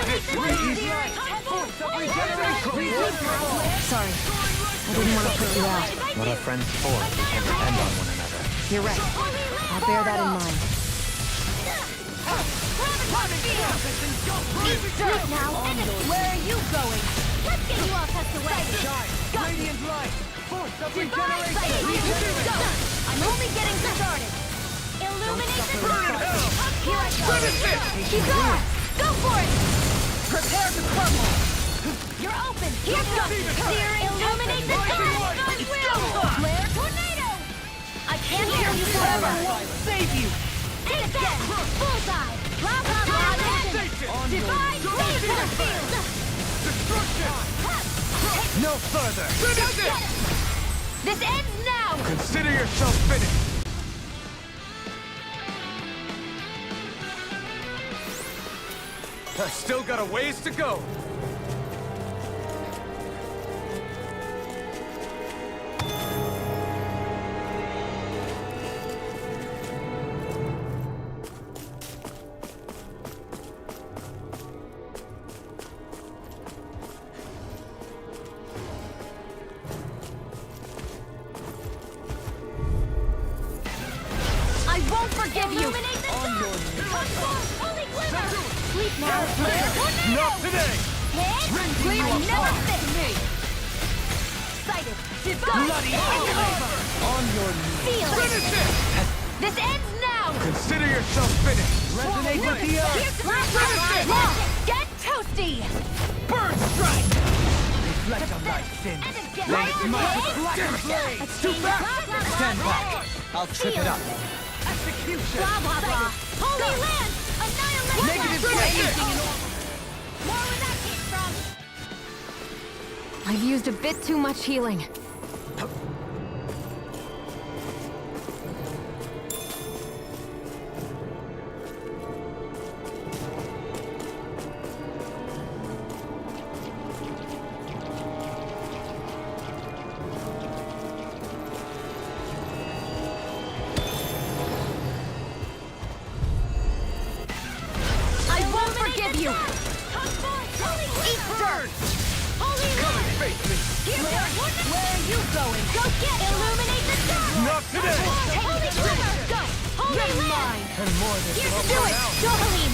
Sorry, I didn't want to put you out. What are friends for? We can depend on one another. You're right. I'll bear that in mind. Eat dirt now! Where are you going? Let's get you all tucked away! Radiant light! Force of Divine sight! Go! I'm only getting started! Illuminate the dark! Here I go! Keep going! Go for it! Prepare to crumble! You're open! Here goes! Searing! Illuminate the dark! Flare tornado! I can't hear you forever! Save you! And again! Bullseye! Blah blah blah! Divine laser field! Destruction! No further! Finish it! This ends now! Consider yourself finished! I've still got a ways to go! I won't forgive you! Holy glimmer! Sleep now, flare tornado! Not today! Hit! Ring I you never apart. fit! Sighted! Divine! Bloody Hand over! On your knees! Feel it! Finish it! This ends now! Consider yourself finished! Resonate with the earth! Here's the Get toasty! Burn strike! Reflect on thy sins! And again! Light my black blade! Too fast! Stand back! I'll trip it up! Execution! Blah blah blah! Holy land! Annihilation! Negative Anything in order! More where that came from! I've used a bit too much healing. I won't forgive you! Eat dirt! Holy land! Face me! Where are you going? Go get illuminate the dark! Not today! Holy glimmer! Go! Holy land! And more than Here's do it! Johaleen!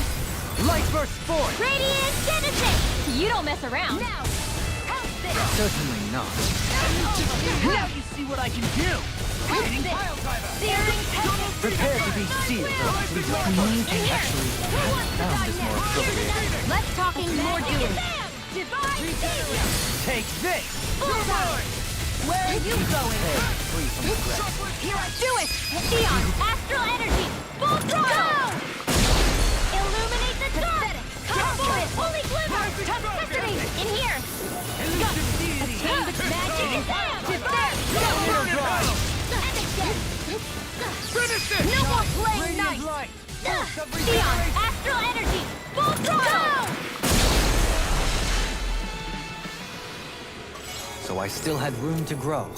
Light burst forth! Radiant Genesis! You don't mess around! Now! How's this? Certainly not. Now you see what I can do! Creating pile driver! Searing tempest! Prepare to be sealed. We can actually found this more appropriate. Less talking, more doing! Divine Savior! Take this! Bullseye! Where are you going? Free from regret. Here I do it! Theon! Astral energy! Full throttle! Illuminate the dark! Come for it! Holy glimmer! Toxicity! In here! Attain the magic is out! Divine! Go! And again! Finish it! No more playing Radiant nice! light! Force of Theon! regeneration! Astral energy! Full throttle! So I still had room to grow.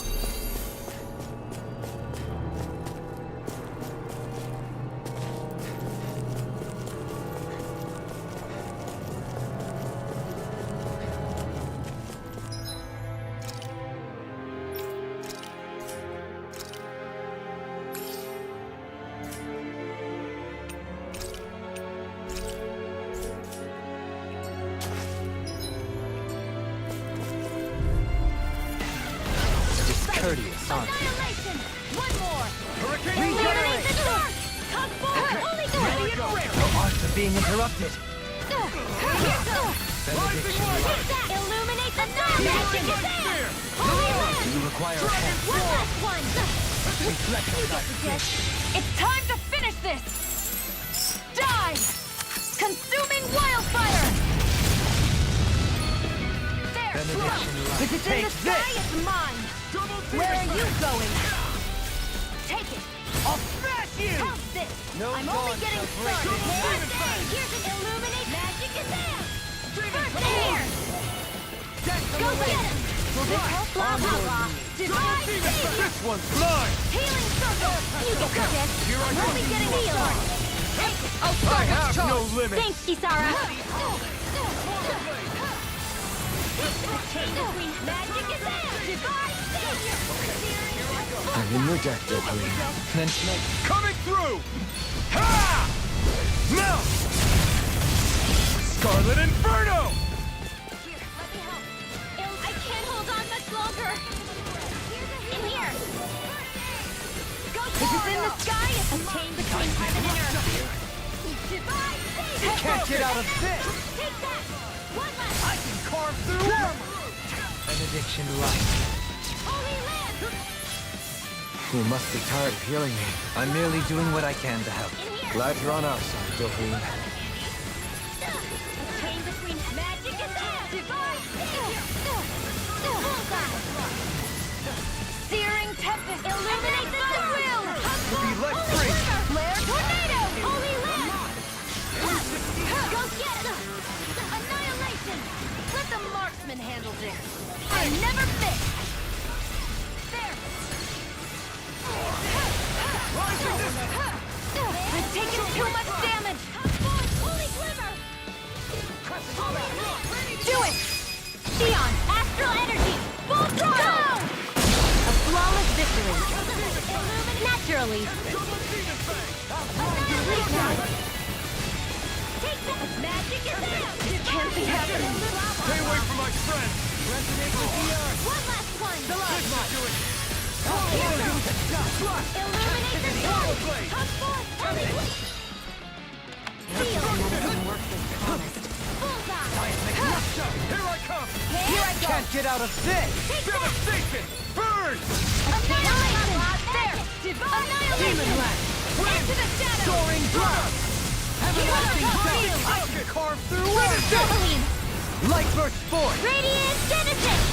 Discourteous, aren't you? Annihilation! One more! Hurricane Illuminate the dark! Come forward! Holy glimmer! No art of being interrupted. Rising water! Illuminate the dark! Magic is there! Holy Do land! you require a hand? One last one! Reflect on thy Yes. It's time to finish this! Die! Consuming wildfire! There! benediction light. If it's in the sky, it's mine! Where are you going? Take it! I'll smash you! How's this? No I'm only dawn getting shall break started! the First aid! Here's an illuminate magic is there! First air! Go get him! Blah blah blah! Divine Savior! This one's mine! Healing circle! You get the gist! Here I I'm only go. getting healed! Take it! Oh, I have no limits! Thanks, Kisara! I'm in your debt, Dohalim. Then Coming through! Ha! Now! Scarlet Inferno! Here, let me help. I can't hold on much longer. In here. Go If it's in the sky, it's a chain between heaven and earth. Can't get out of this! Take that! One last! I can carve through armor! benediction light. Holy land! You must be tired of healing me. I'm merely doing what I can to help. In here! Glad you're on our side, Dohalim. A chain between magic and death! Divine! Bullseye! Searing tempest! Illuminate the thrill! Be let free! Flare tornado! Holy land! Go get it! Annihilation! Let the marksman handle this! I never fit! There! I've taken too much damage! Holy glimmer! Do it! Sion, astral energy! Full throttle! A flawless victory! Naturally! Annihilation! Take that! Magic is out! It can't be happening! Stay away from my friend! Resonate with the earth! One last one! The last one! Illuminate the sun! Come forth! Seal! Bullseye! Here I come! Here I go! Can't get out of this! Take that! Devastation! Burn! Annihilation! There! Annihilation! Demon Lash! Into the shadows! Soaring blast! Everlasting Shield! I can carve through Doubling! Light burst forth! Radiant Genesis!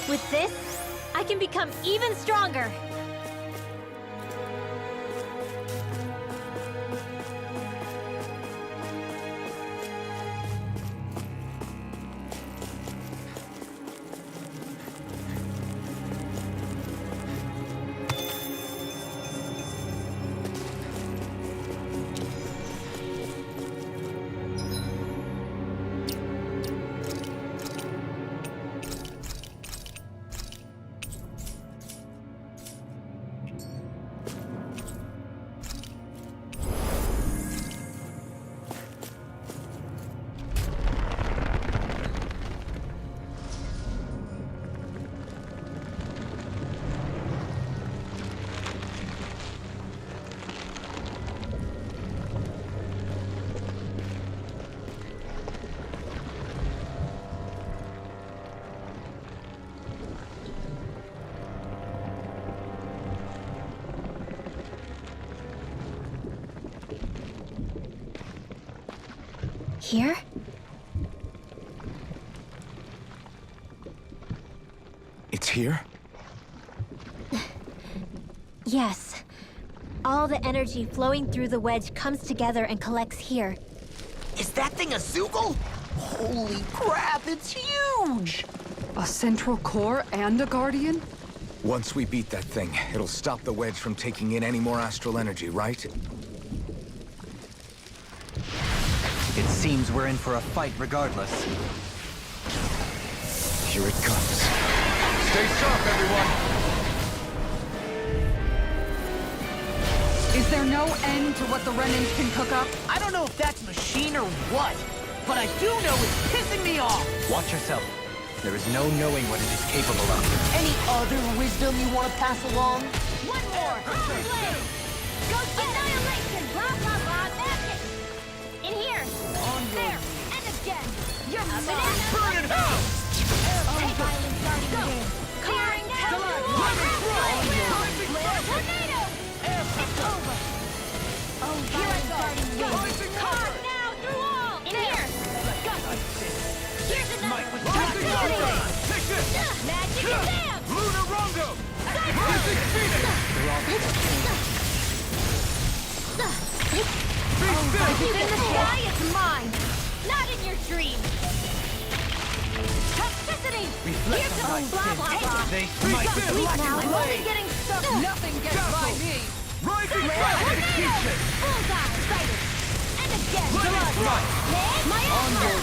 With this, I can become even stronger! Here? It's here? Yes. All the energy flowing through the wedge comes together and collects here. Is that thing a Zoogle? Holy crap, it's huge! A central core and a guardian? Once we beat that thing, it'll stop the wedge from taking in any more astral energy, right? It seems we're in for a fight regardless. Here it comes. Stay sharp, everyone! Is there no end to what the Renans can cook up? I don't know if that's machine or what, but I do know it's pissing me off! Watch yourself. There is no knowing what it is capable of. Any other wisdom you want to pass along? One more! Holy blade! Go get annihilation! Blah, blah, blah, magic! In here! There! And again! You're mine! Burn in hell! Take violence starting again! Clearing town! Tornado! It's over! Oh, violence starting again! Caught now through all! In here! Here's another! Take this! Magic is down! Lunar Rondo! Mystic Phoenix! Be still! If it's in the sky, it's mine! Not in your dreams! Toxicity! Here's some blah blah blah! They Be might still! Sleep now, I'm only getting stuck! Nothing gets by me! Rising Execution! Bullseye! Sighted! And again! Let it Blood! run! My armor!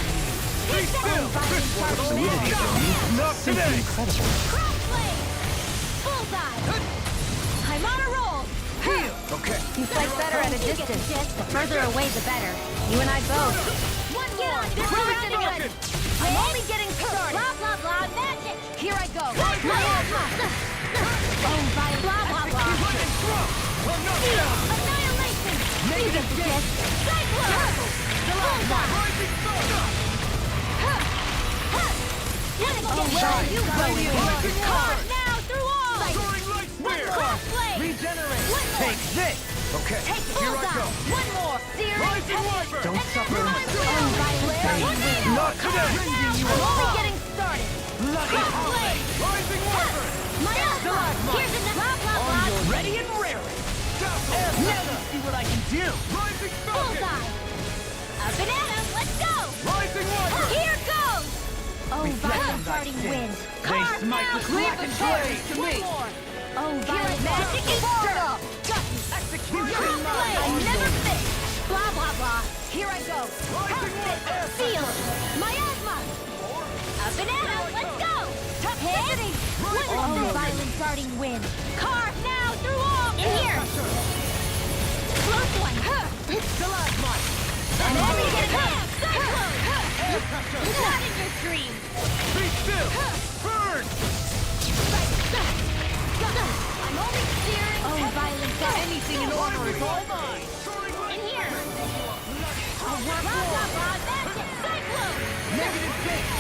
Fluidity for me is simply incredible. Crossblade! Bullseye! I'm on a roll! Okay. You fight better at a distance. The further away, the better. You and I both. One more! They're surrounding us! I'm only getting started! Blah, blah, blah, magic! Here I go! My alpha! Oh, by blah, blah, blah! Annihilation! Negative gist! Cyclone! Bullseye! Oh, where are you going? Card now through all! Crossblade! Regenerate! One more! Take this! Okay. Take Here I bullseye! go. One more! Searing tempest! Don't suffer. Oh, by Larry! Not today! I'm only getting started! Bloody Crossblade! My alpha! Here's a blah, blah, blah! Ready and raring! Now you see what I can do! Bullseye! A banana! Let's go! Here goes! Oh, violet darting wind! Carve smite now! with blackened blades to One me. more! Oh, violet magic is stirred! Got you! Execution! I never fit! Blah, blah, blah! Here I go! Perfect! Seal! Miasma! A banana! Let's go! Toxicity! Oh, violent darting wind! Carve now through all! In here! Close one! I'm only getting half! Cyclone! Not in your dreams! Be still! Burn! I'm only steering. Oh, violent darting! Anything in order is all mine! In here! Blah, blah, blah, magic! Cyclone! Negative base!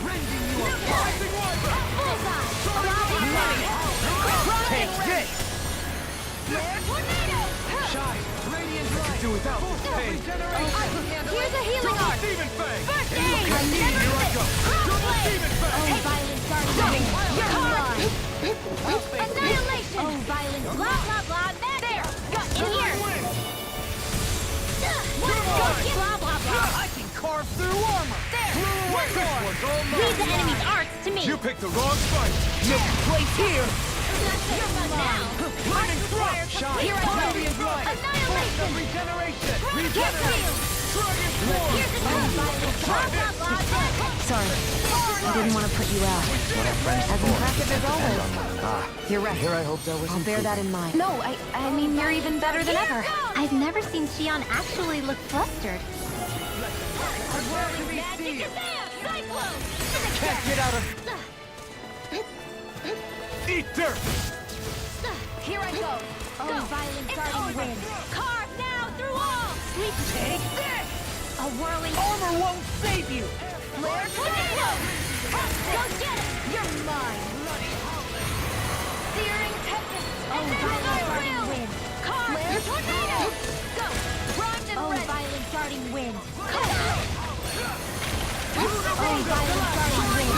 Rending you apart! Bullseye! Blah, blah, blah! Take this! Flare tornado! Shine! Radiant light! Do without. Hey. Here's a healing art! First aid! I never fit! Crossblade! Oh, violent darting! You're mine! Annihilation! Oh, violent blah, blah, blah! There! Got in here! Blah, blah, blah! I can carve through armor! There! One more! Leave the enemy's arts to me! You picked the wrong fight. No place here! You're mine now! Burning thrust! Shine! Here I go! Radiant light! Annihilation! Regeneration! Get real! Dragon form! Here's a blah, blah, blah! Sorry, I didn't want to put you out. What our friends As for. impressive as always. Ah, You're right. here I hope that was I'll bear that in mind. No, I mean, you're even better than ever. I've never seen Xion actually look flustered. Magic is there! Cyclone! Can't get out of... Eat dirt! Here I go! Oh, violent darting wind! Carve now through all! Sweet Take this! a whirling Armor won't save you! flare tornado! Go get it! You're mine! Searing tempest! Oh, violent darting wind! Flare tornado! Go! Primed and ready! Violent darting wind! Oh, violent darting wind!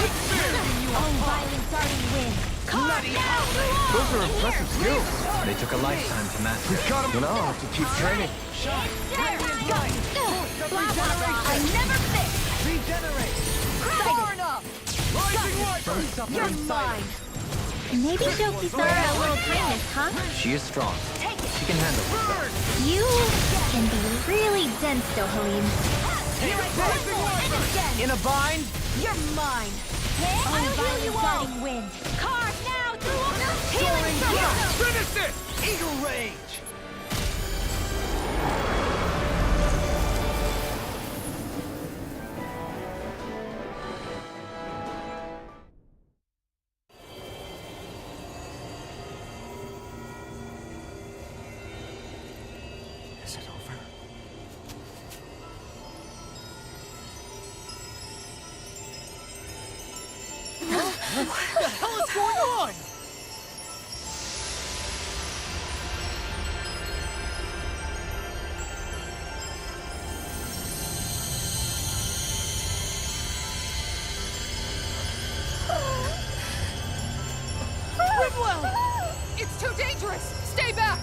Oh, violent darting wind! Carve now through all! Those are In impressive here. skills. They took a lifetime to master. You know, I'll have to keep training. There! Go! Blah, blah, blah! I never fit! Regenerate! Burn up! You're mine! Maybe she'll deserve a little kindness, huh? She is strong. Take it! She can handle herself. You can be really dense, though, Halim. Here I go! And again! In a bind? You're mine! Oh, violent darting wind! Carve now through all the healing circle! Finish it! Eagle Rage! Is it over? What the hell is going on? It's too dangerous! Stay back!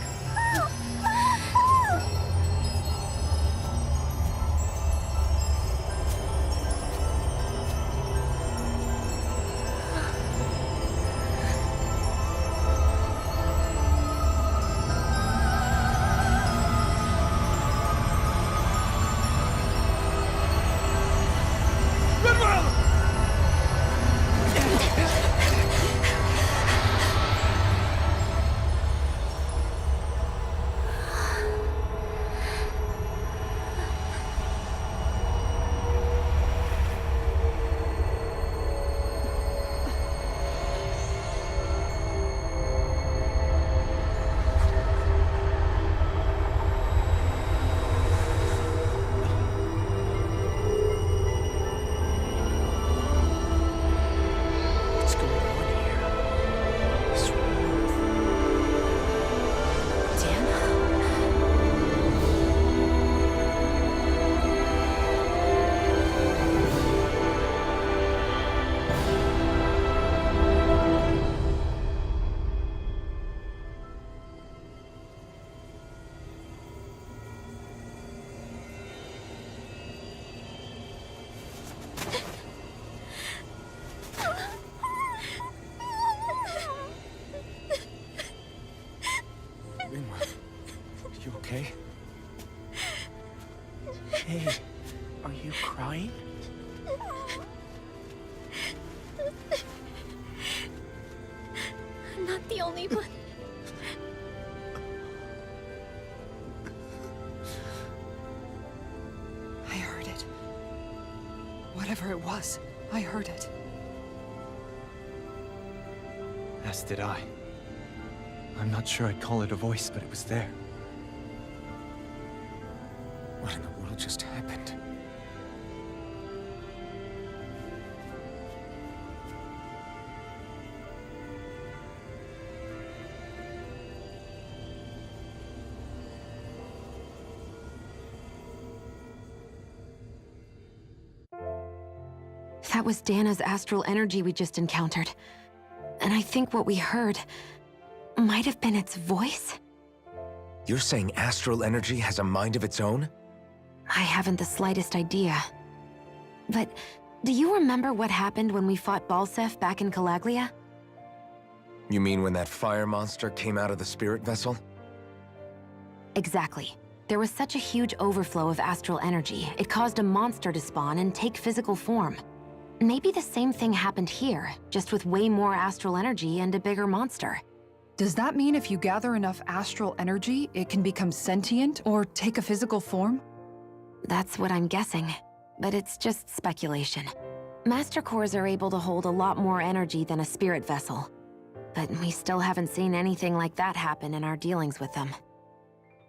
okay? Are you crying? I'm not the only one. I heard it. Whatever it was, I heard it. As did I. I'm not sure I'd call it a voice, but it was there. What in the world just happened? That was Dana's astral energy we just encountered. And I think what we heard might have been its voice? You're saying astral energy has a mind of its own? I haven't the slightest idea. But do you remember what happened when we fought Balseph back in Calaglia? You mean when that fire monster came out of the spirit vessel? Exactly. There was such a huge overflow of astral energy, it caused a monster to spawn and take physical form. Maybe the same thing happened here, just with way more astral energy and a bigger monster. Does that mean if you gather enough astral energy, it can become sentient or take a physical form? That's what I'm guessing, but it's just speculation. Master cores are able to hold a lot more energy than a spirit vessel, but we still haven't seen anything like that happen in our dealings with them.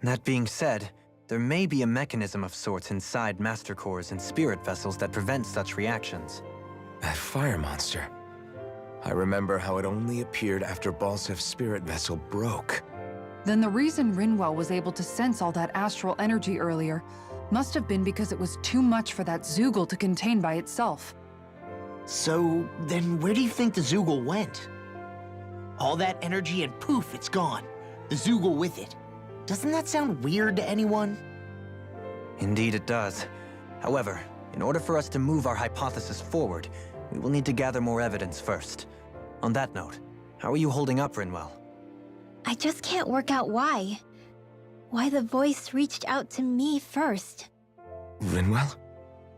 That being said, there may be a mechanism of sorts inside Master Cores and spirit vessels that prevent such reactions. That fire monster. I remember how it only appeared after Balsef's spirit vessel broke. Then the reason Rinwell was able to sense all that astral energy earlier must have been because it was too much for that Zoogle to contain by itself. So, then where do you think the Zoogle went? All that energy and poof, it's gone. The Zoogle with it. Doesn't that sound weird to anyone? Indeed it does. However, in order for us to move our hypothesis forward, we will need to gather more evidence first. On that note, how are you holding up, Rinwell? I just can't work out why. Why the voice reached out to me first. Rinwell?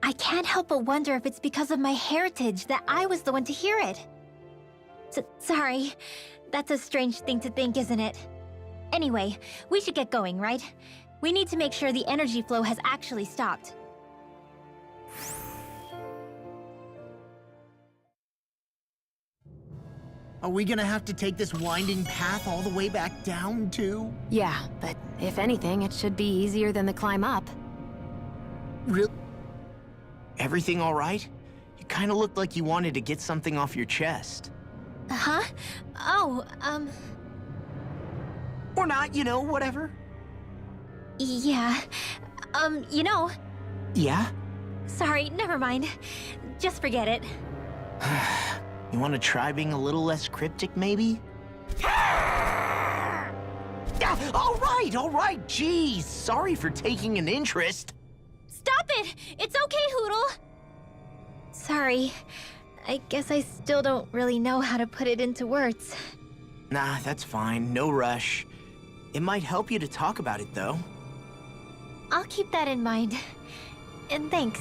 I can't help but wonder if it's because of my heritage that I was the one to hear it. Sorry. That's a strange thing to think, isn't it? Anyway, we should get going, right? We need to make sure the energy flow has actually stopped. Are we gonna have to take this winding path all the way back down, too? Yeah, but if anything, it should be easier than the climb up. Everything all right? You kinda looked like you wanted to get something off your chest. Huh? Oh, Or not, you know, whatever. yeah. You know... Yeah? Sorry, never mind. Just forget it. You want to try being a little less cryptic, maybe? All right, geez. Sorry for taking an interest. Stop it! It's okay, Hootle! Sorry. I guess I still don't really know how to put it into words. Nah, that's fine. No rush. It might help you to talk about it, though. I'll keep that in mind. And thanks.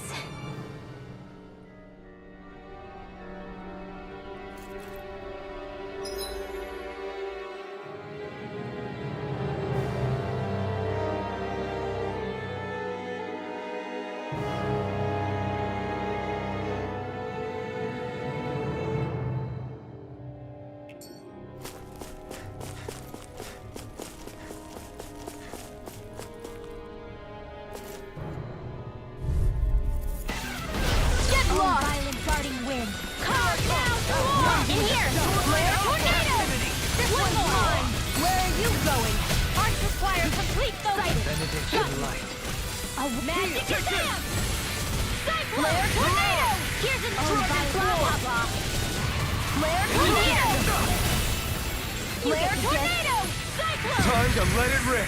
Time to let it rip!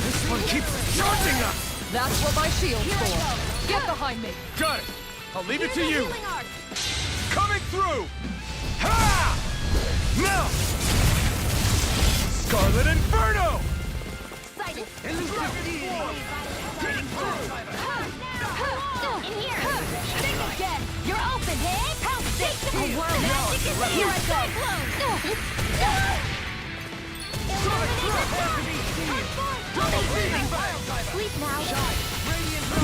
This one keeps charging us! That's what my shield's for. Get behind me. Got it! I'll leave it to you! Coming through! Ha! Now! Scarlet Inferno! Excited. Elusive In here. Think again. You're open. Hey, help this. A whirl magic is here. I go. Sleep now.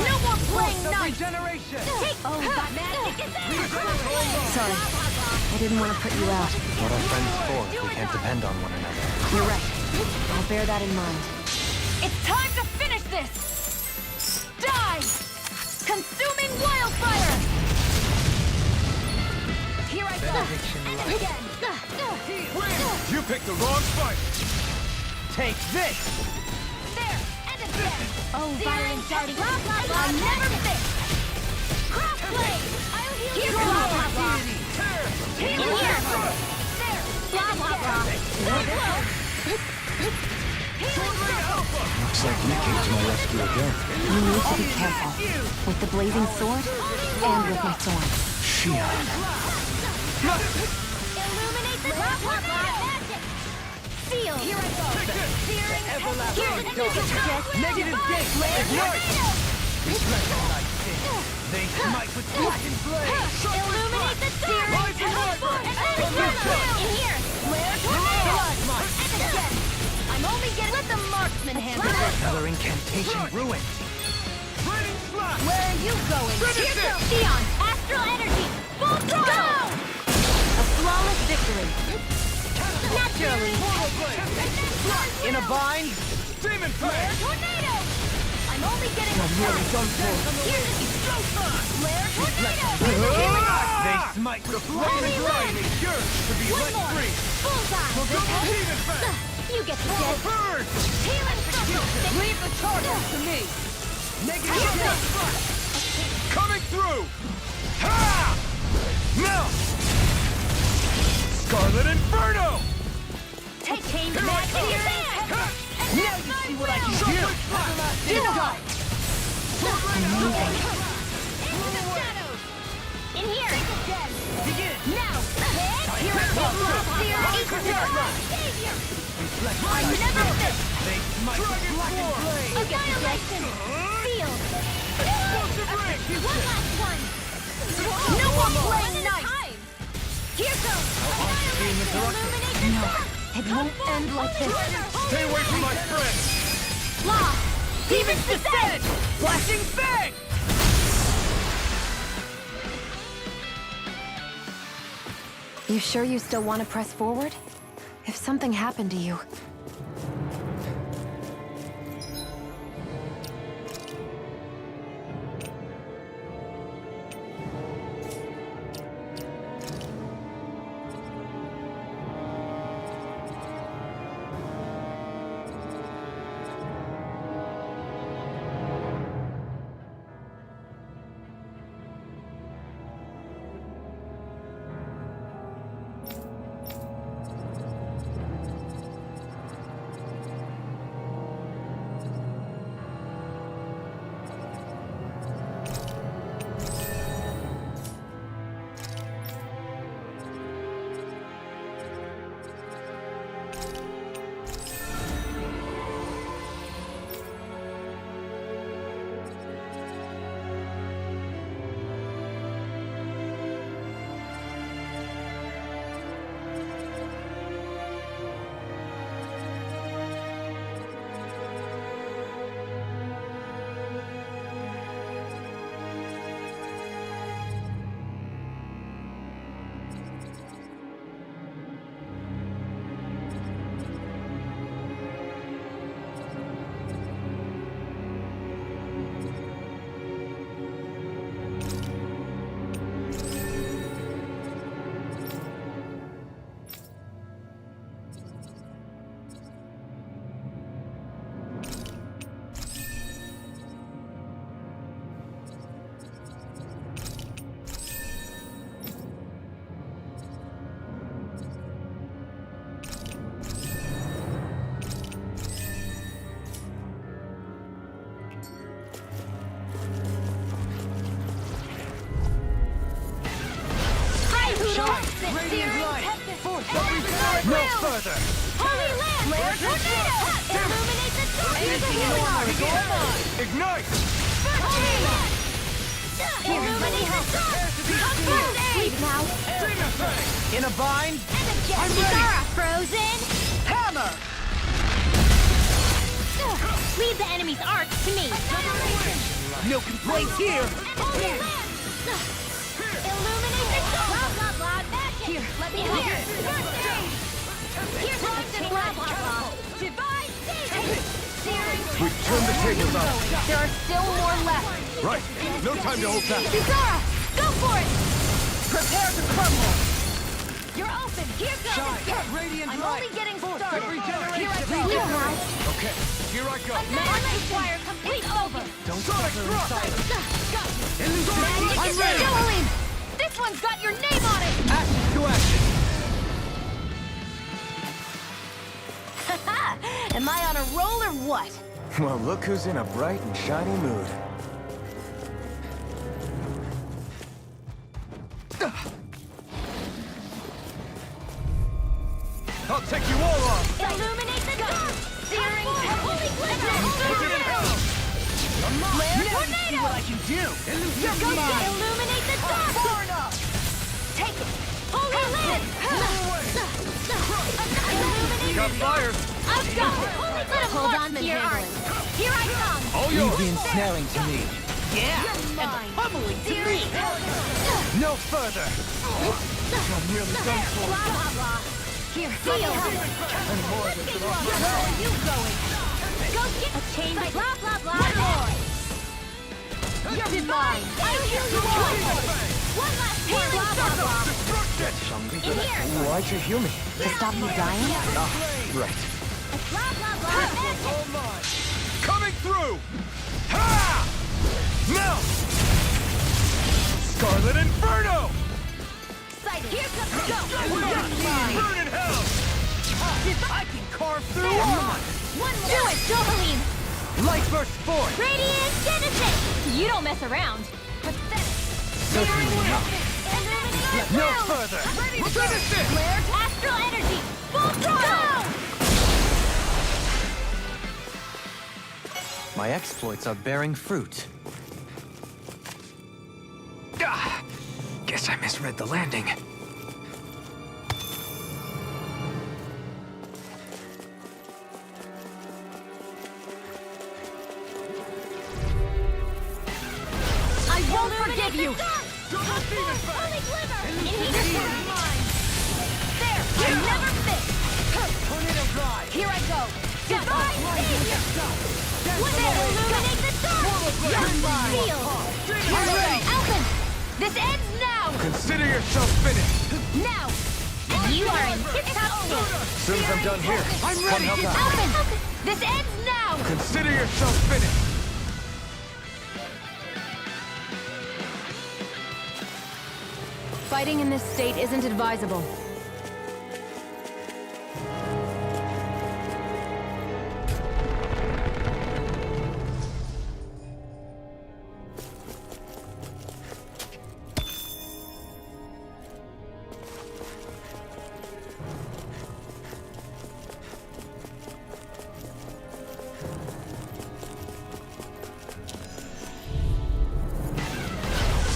No more playing nice. Regeneration! Oh, that magic is there. Sorry, I didn't want to put you out. What are friends for if we can't depend on one another? You're right. I'll bear that in mind. It's time to finish this! Die! Consuming wildfire! Here I go! And again! You picked the wrong fight! Take this! There! And again! Oh, Byron starting! I'll never miss! Cross blade! I'll heal you! Blah, blah, blah! Here! There! Blah, blah, blah! Looks like you came to my rescue again. You need to be careful. With the blazing sword, and with my thorns. Shion. Illuminate the blah, blah, blah! Magic! Seal! Here I go! Searing! Here! Negative gate! Ignite! They smite with blackened blade! Illuminate the searing! In here! Flare tornado! And again! I'm only getting... Let the marksman handle it! Another incantation ruined. Raining slash! Where are you going? Here goes Theon! Astral energy! Full throttle! A flawless victory! Naturally! In a bind! Demon Flare Fang! tornado! I'm only getting started! Here's Flare tornado! They smite with flaming blade and yours to be One let more! free! Bullseye! Demon Fang! You get the dead! Burn! Healing circle! Leave the target to me! Negative gate! Coming through! Ha! Now! Scarlet Inferno! Take aim Here I back come! here! Now you see what I can do! Deny! Into the shadows! In here! Begin! Now! Here I go! Savior! I never miss! They smite with blackened blade! Annihilation! Sealed! Explosive ring! One last one! No more playing nice! Here goes! Illuminate the sun! It won't end like this. Stay away from my friend! Lost! Demon's Descent! Flashing Fang! You sure you still want to press forward? If something happened to you... No further! Holy Land! Flare tornado! Illuminate the dark! Here's a healing arc! Ignite! Illuminate the dark! Come first aid! Now! In a bind? And again! Zara, frozen! Hammer! Leave the enemy's arc to me! No complaints here! Illuminate the dark! Blah, blah, blah, magic! Here, let me help you! First aid! Here's the blah, blah, blah! Divine safety! We turn the tables on. There are still more left! Right. No time to hold back. Zara, go for it! Prepare to crumble! You're open! Here goes! Shine! Radiant I'm light! only getting started! Regeneration! Here I go! Here now! Okay, here I go. Annihilation wire complete over! Don't suffer in silence! Magic I'm is ready! doing! This one's got your name on it! Action to action! Am I on a roll or what? Well, look who's in a bright and shiny mood. I'll take you all on! Illuminate the dark! Searing holy glimmer! Flare tornado! See what I can do! Illuminate the dark! Far enough! Take it! Holy lid! Illuminate Got fire! I've got it! Hold on to your arm! Here I come! All Leave yours! the ensnaring to me. Yeah! And the pummeling to me! No further! I'm nearly done for. Blah, blah, blah. Here, feel! Where are you going? Go get a chain! Blah, blah, blah! One more! You're divine! I heal you all! One last healing circle! In here! Why'd you heal me? To stop you dying? Right. Blah, blah, blah! All mine. Coming through! Ha! Now! Scarlet Inferno! Here comes go! Burn in hell! I can carve through armor! One more! Do it, Jolene! Light burst forth! Radiant Genesis! You don't mess around. Pathetic. Certainly not. Illuminate No the further! Finish it! Flare astral energy! Full throttle! My exploits are bearing fruit. Guess I misread the landing. I won't forgive you! Holy glimmer! There! You never fit! Tornado drive! Here I go! Divine savior! Illuminate the dark! Seal! I'm ready! Alphen! This ends now! Consider yourself finished. Now! You are in tip-top shape! As soon as I'm done here, I'm come ready! help out. Alphen! This ends now! Consider yourself finished. Fighting in this state isn't advisable.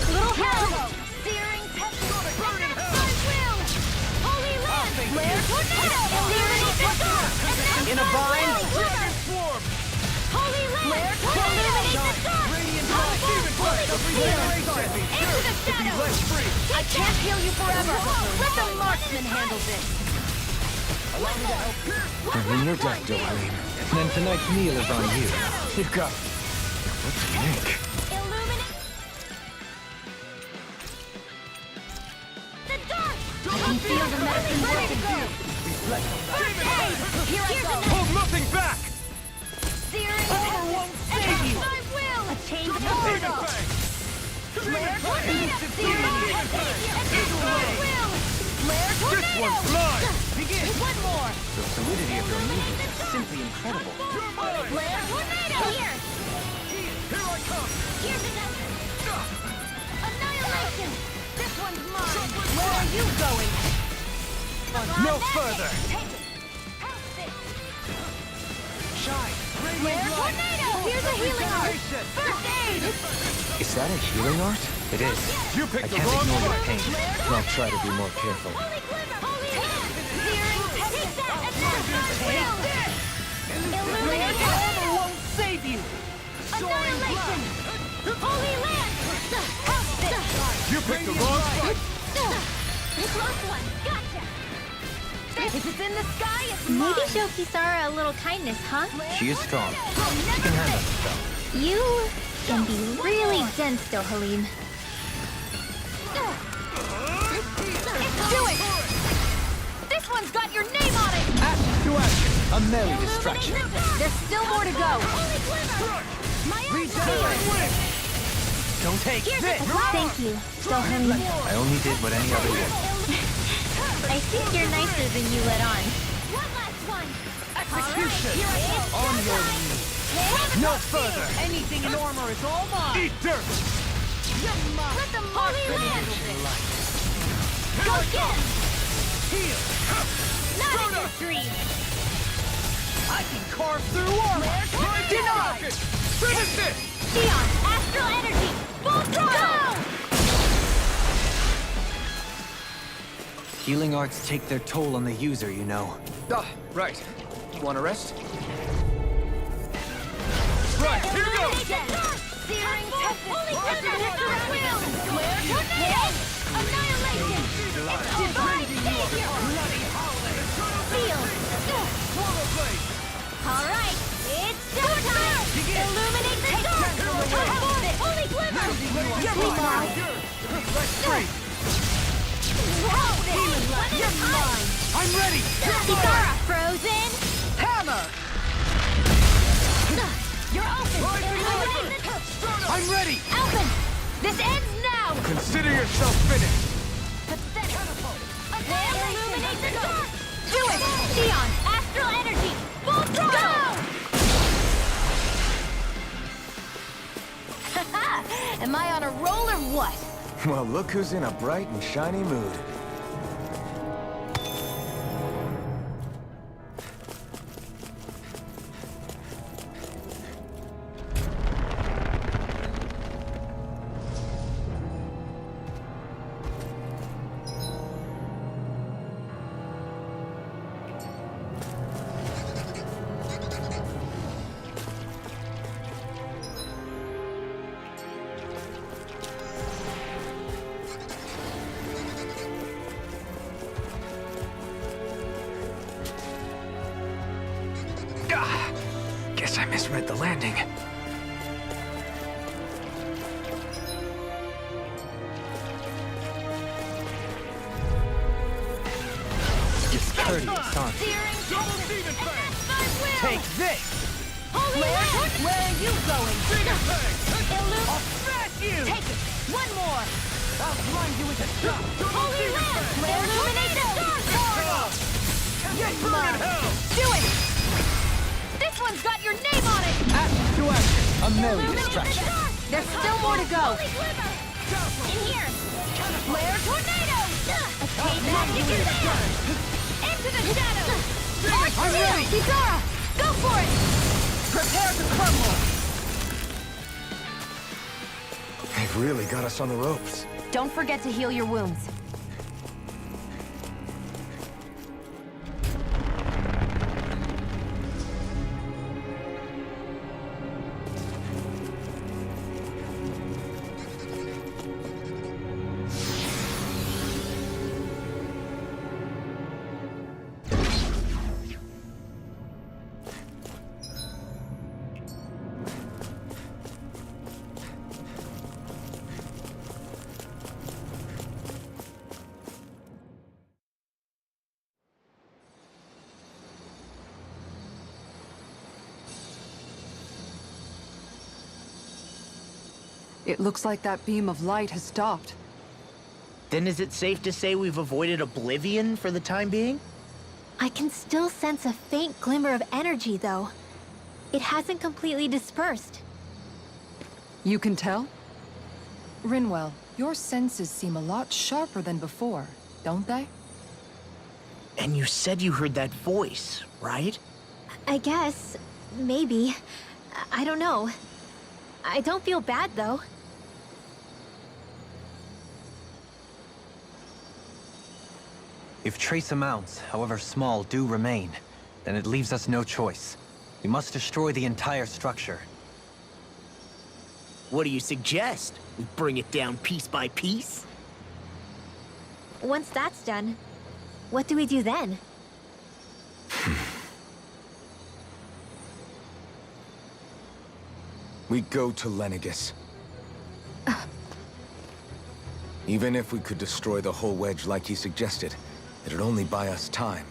Little hell! Searing tempest! Burning hell! Will! Holy land! Flare tornado! Illuminate the dark! In a bind? Glimmer! Swarm! Holy land! Illuminate the dark! Radiant Holy light! Regeneration! Into the shadows! I can't heal you forever! Let the marksman handle this! One more! And when you're done, Jolene, Then tonight's meal is on you. you got... What's Nick? Illuminate the dark! I can feel the medicine working. First aid! Here I go! Hold nothing back! Searing won't save you. I will! A change of Demon order! Fang! Flare tornado! Searing I will! Flare tornado! This one's mine! Begin! One more! The solidity of your movement is simply incredible. You're mine! Flare tornado! Here! Here I come! Here's another! Annihilation! This one's mine! Where are you going? No further! Take it! Have this! Tornado! Here's a healing art! First aid! Is that a healing art? It is. You I picked the can't wrong ignore one! the pain. I'll try to be more careful. Holy Glimmer! Holy Hand! Searing! Take that! Attack! Illuminate! Armor won't save you! Annihilation! Holy Land! House this! You picked the wrong fight! Close one! Gotcha! If it's in the sky, it's mine! Maybe show Kisara a little kindness, huh? She is strong. She can handle herself. You can be really dense though, Halim. Do it! This one's got your name on it! Action to action! A merry distraction. There's still more to go! Holy Glimmer! My Regenerate! Don't take this! Thank you, Halim. I only did what any other would. I think you're nicer than you let on. One last one! Execution! Here I am! On your knees! No further! Anything in armor is all mine! Eat dirt! Let the Holy Land! Go get him! Heal! Not in your dream! I can carve through armor! Denied! Finish it! Neon! Astral Energy! Full throttle! Healing arts take their toll on the user, you know. Right. Want a rest? Right, here goes! Searing Tempest! Holy Glimmer! Will! Flare Tornado! Annihilation! Divine Savior! Seal! Alright, it's showtime! Illuminate the dark! Transform it! Holy Glimmer! You're mine! Let's free! You're mine! I'm ready! Kisara! Frozen! Hammer! You're open! Illuminate the... I'm ready! Open! This ends now! Consider yourself finished! Pathetic! Illuminate the dark! Do it! Neon! Astral Energy! Full throttle! Go! Am I on a roll or what? Well, look who's in a bright and shiny mood. Guess I misread the landing. Discourteous, huh? Searing Tempest! Advance by will! Take this! Holy Land! Where are you going? I'll smash you! Take it! One more! I'll blind you with a shot! Holy Land! Illuminate the dark! Get burned in hell! Do it! This one's got your name on it! Action to action! A merry Illuminate the distraction. dark! There's still more to go! Holy Glimmer! In here! Flare Tornado! Escape magic is there! Into the shadows! I'm ready! Kisara! Go for it! Prepare to crumble! They've really got us on the ropes. Don't forget to heal your wounds. It looks like that beam of light has stopped. Then is it safe to say we've avoided oblivion for the time being? I can still sense a faint glimmer of energy, though. It hasn't completely dispersed. You can tell? Rinwell, your senses seem a lot sharper than before, don't they? And you said you heard that voice, right? I guess. Maybe. I don't know. I don't feel bad, though. If trace amounts, however small, do remain, then it leaves us no choice. We must destroy the entire structure. What do you suggest? We bring it down piece by piece? Once that's done, what do we do then? We go to Lenegus. Even if we could destroy the whole wedge like he suggested, it'd only buy us time.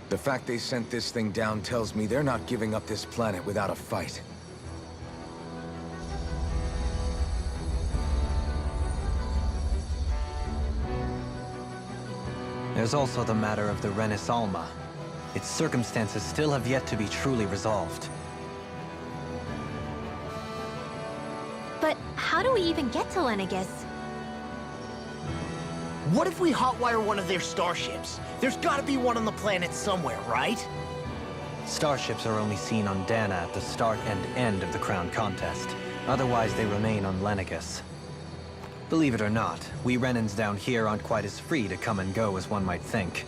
The fact they sent this thing down tells me they're not giving up this planet without a fight. There's also the matter of the Renis Alma. Its circumstances still have yet to be truly resolved. But how do we even get to Lenegus? What if we hotwire one of their starships? There's gotta be one on the planet somewhere, right? Starships are only seen on Dana at the start and end of the Crown Contest. Otherwise, they remain on Lenegus. Believe it or not, we Renans down here aren't quite as free to come and go as one might think.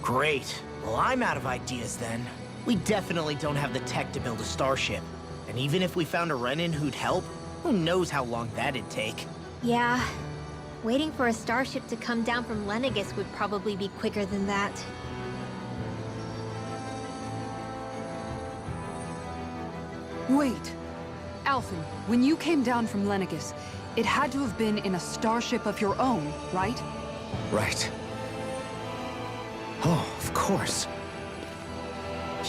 Great. Well, I'm out of ideas then. We definitely don't have the tech to build a starship. And even if we found a Renan who'd help, who knows how long that'd take. Yeah. Waiting for a starship to come down from Lenegus would probably be quicker than that. Wait. Alphen, when you came down from Lenegus, it had to have been in a starship of your own, right? Right. Oh, of course.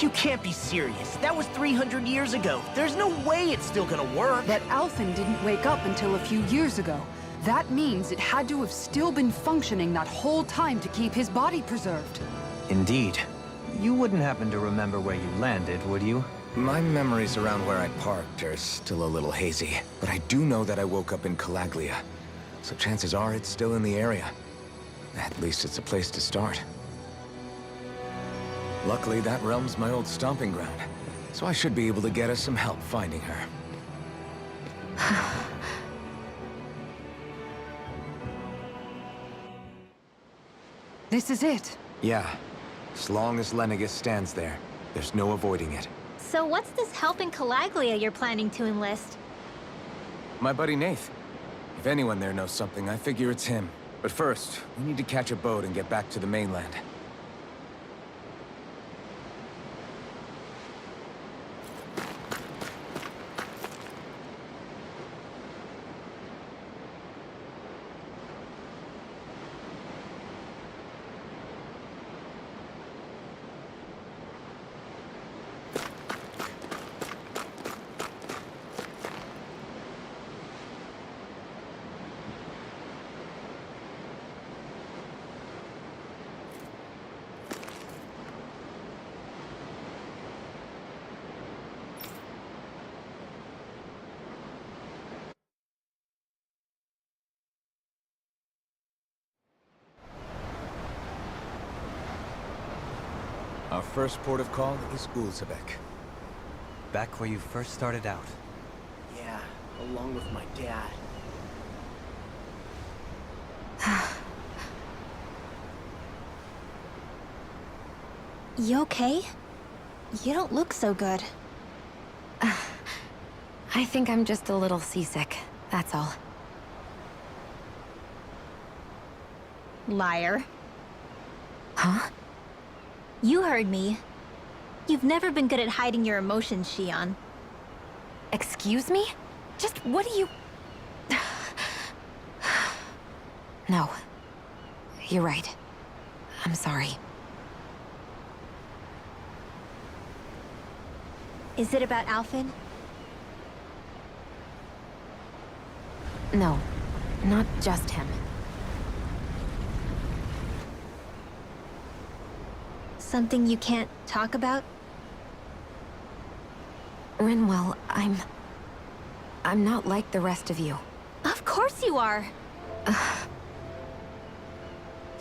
You can't be serious. That was 300 years ago. There's no way it's still gonna work. But Alphen didn't wake up until a few years ago. That means it had to have still been functioning that whole time to keep his body preserved. Indeed. You wouldn't happen to remember where you landed, would you? My memories around where I parked are still a little hazy, but I do know that I woke up in Calaglia. So chances are it's still in the area. At least it's a place to start. Luckily, that realm's my old stomping ground, so I should be able to get us some help finding her. This is it. Yeah. As long as Lenegus stands there, there's no avoiding it. So what's this help in Calaglia you're planning to enlist? My buddy Nath. If anyone there knows something, I figure it's him. But first, we need to catch a boat and get back to the mainland. Our first port of call is Ulzebek. Back where you first started out. Yeah, along with my dad. You okay? You don't look so good. I think I'm just a little seasick, that's all. Liar. Huh? You heard me. You've never been good at hiding your emotions, Shion. Excuse me? Just what do you... No. You're right. I'm sorry. Is it about Alphen? No. Not just him. Something you can't talk about? Rinwell, I'm not like the rest of you. Of course you are!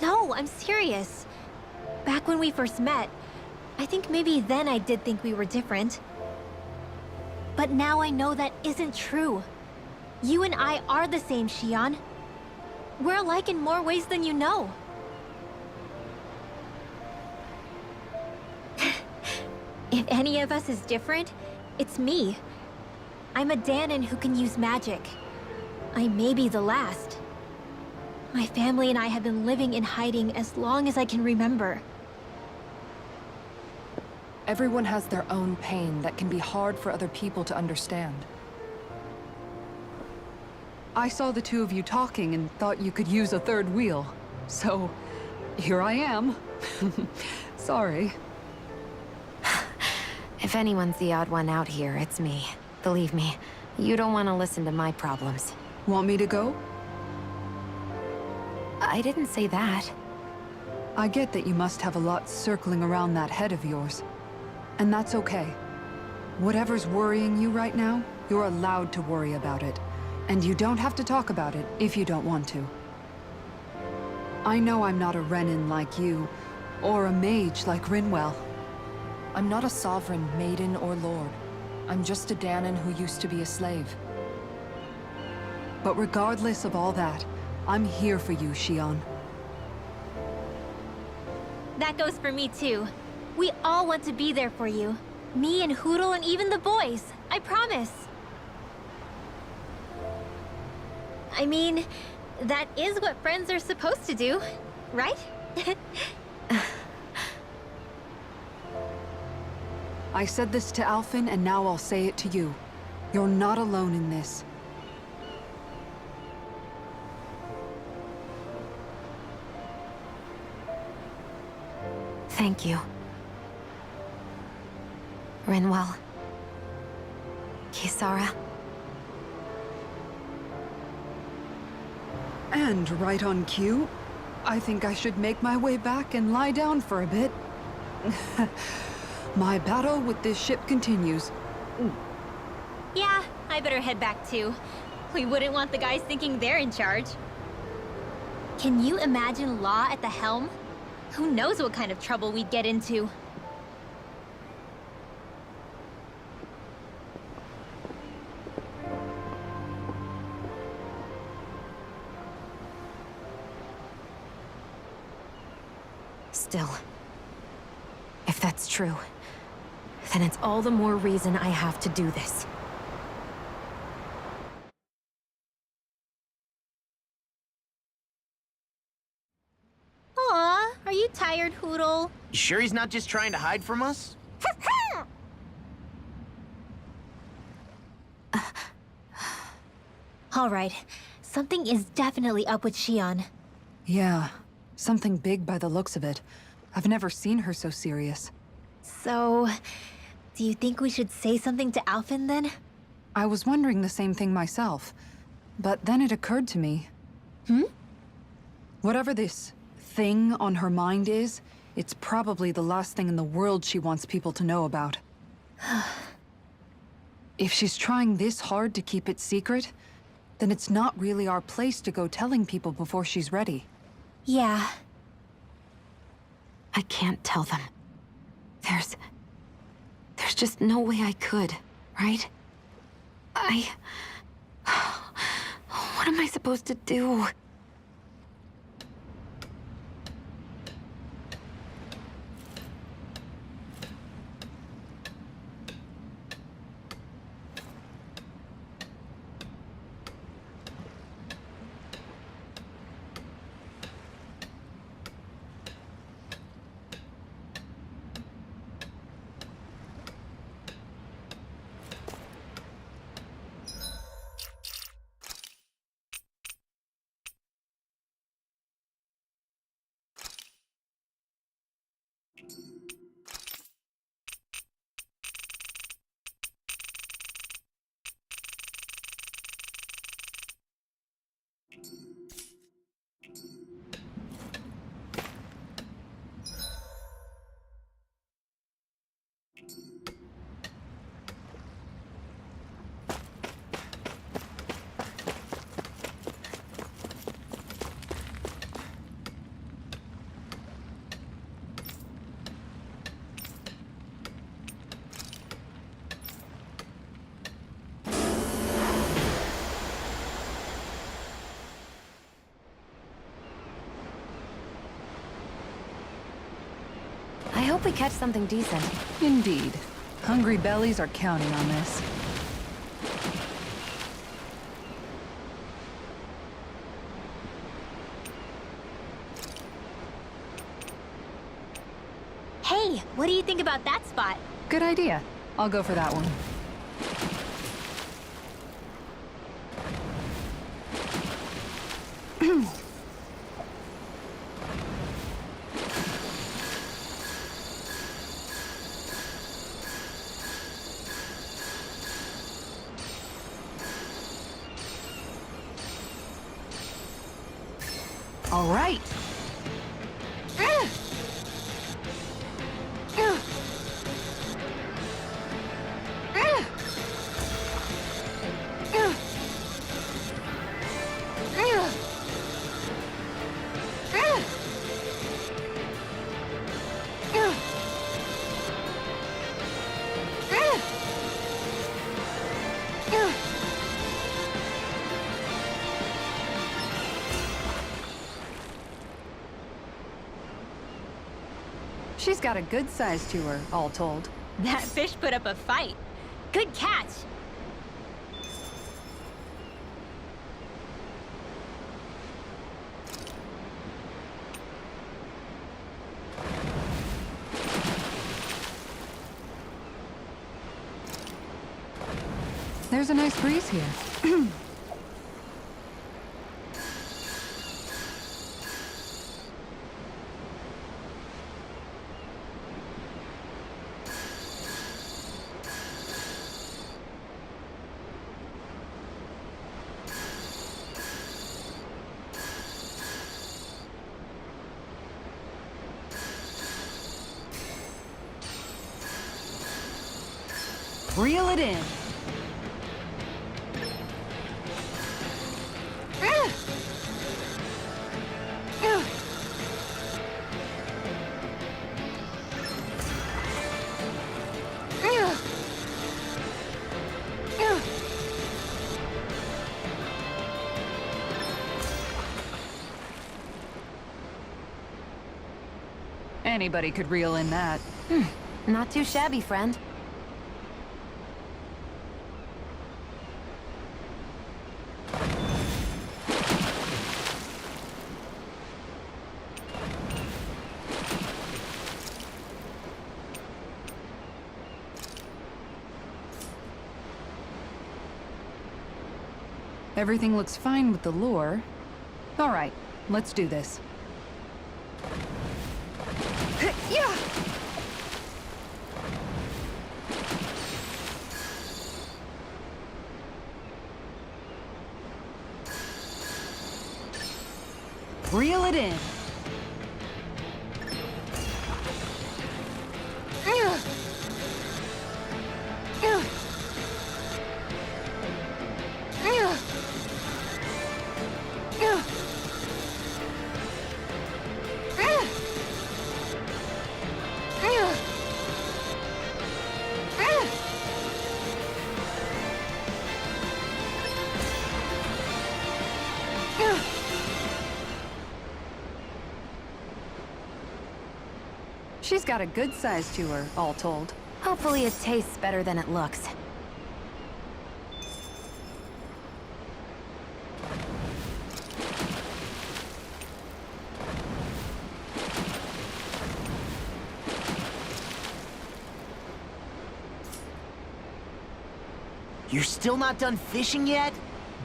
No, I'm serious. Back when we first met, I think maybe then I did think we were different. But now I know that isn't true. You and I are the same, Xion. We're alike in more ways than you know. If any of us is different, it's me. I'm a Danon who can use magic. I may be the last. My family and I have been living in hiding as long as I can remember. Everyone has their own pain that can be hard for other people to understand. I saw the two of you talking and thought you could use a third wheel. So, here I am. Sorry. If anyone's the odd one out here, it's me. Believe me, you don't want to listen to my problems. Want me to go? I didn't say that. I get that you must have a lot circling around that head of yours. And that's okay. Whatever's worrying you right now, you're allowed to worry about it. And you don't have to talk about it if you don't want to. I know I'm not a Renin like you, or a mage like Rinwell. I'm not a sovereign, maiden, or lord. I'm just a Danon who used to be a slave. But regardless of all that, I'm here for you, Xion. That goes for me too. We all want to be there for you. Me and Hootle and even the boys. I promise. I mean, that is what friends are supposed to do, right? I said this to Alphen, and now I'll say it to you. You're not alone in this. Thank you. Rinwell. Kisara. And right on cue, I think I should make my way back and lie down for a bit. My battle with this ship continues. Yeah, I better head back too. We wouldn't want the guys thinking they're in charge. Can you imagine Law at the helm? Who knows what kind of trouble we'd get into? Still, if that's true, then it's all the more reason I have to do this. Aw, are you tired, Hootle? You sure he's not just trying to hide from us? All right, something is definitely up with Xion. Yeah, something big by the looks of it. I've never seen her so serious. So, do you think we should say something to Alphen then? I was wondering the same thing myself, but then it occurred to me. Whatever this thing on her mind is, it's probably the last thing in the world she wants people to know about. If she's trying this hard to keep it secret, then it's not really our place to go telling people before she's ready. Yeah. I can't tell them. There's just no way I could, right? What am I supposed to do? we catch something decent. Indeed. Hungry bellies are counting on this. Hey, what do you think about that spot? Good idea. I'll go for that one. All right. She's got a good size to her, all told. That fish put up a fight. Good catch. There's a nice breeze here. Reel it in. Anybody could reel in that. Not too shabby, friend. Everything looks fine with the lure. All right, let's do this. Yeah! Reel it in. She's got a good size to her, all told. Hopefully it tastes better than it looks. You're still not done fishing yet?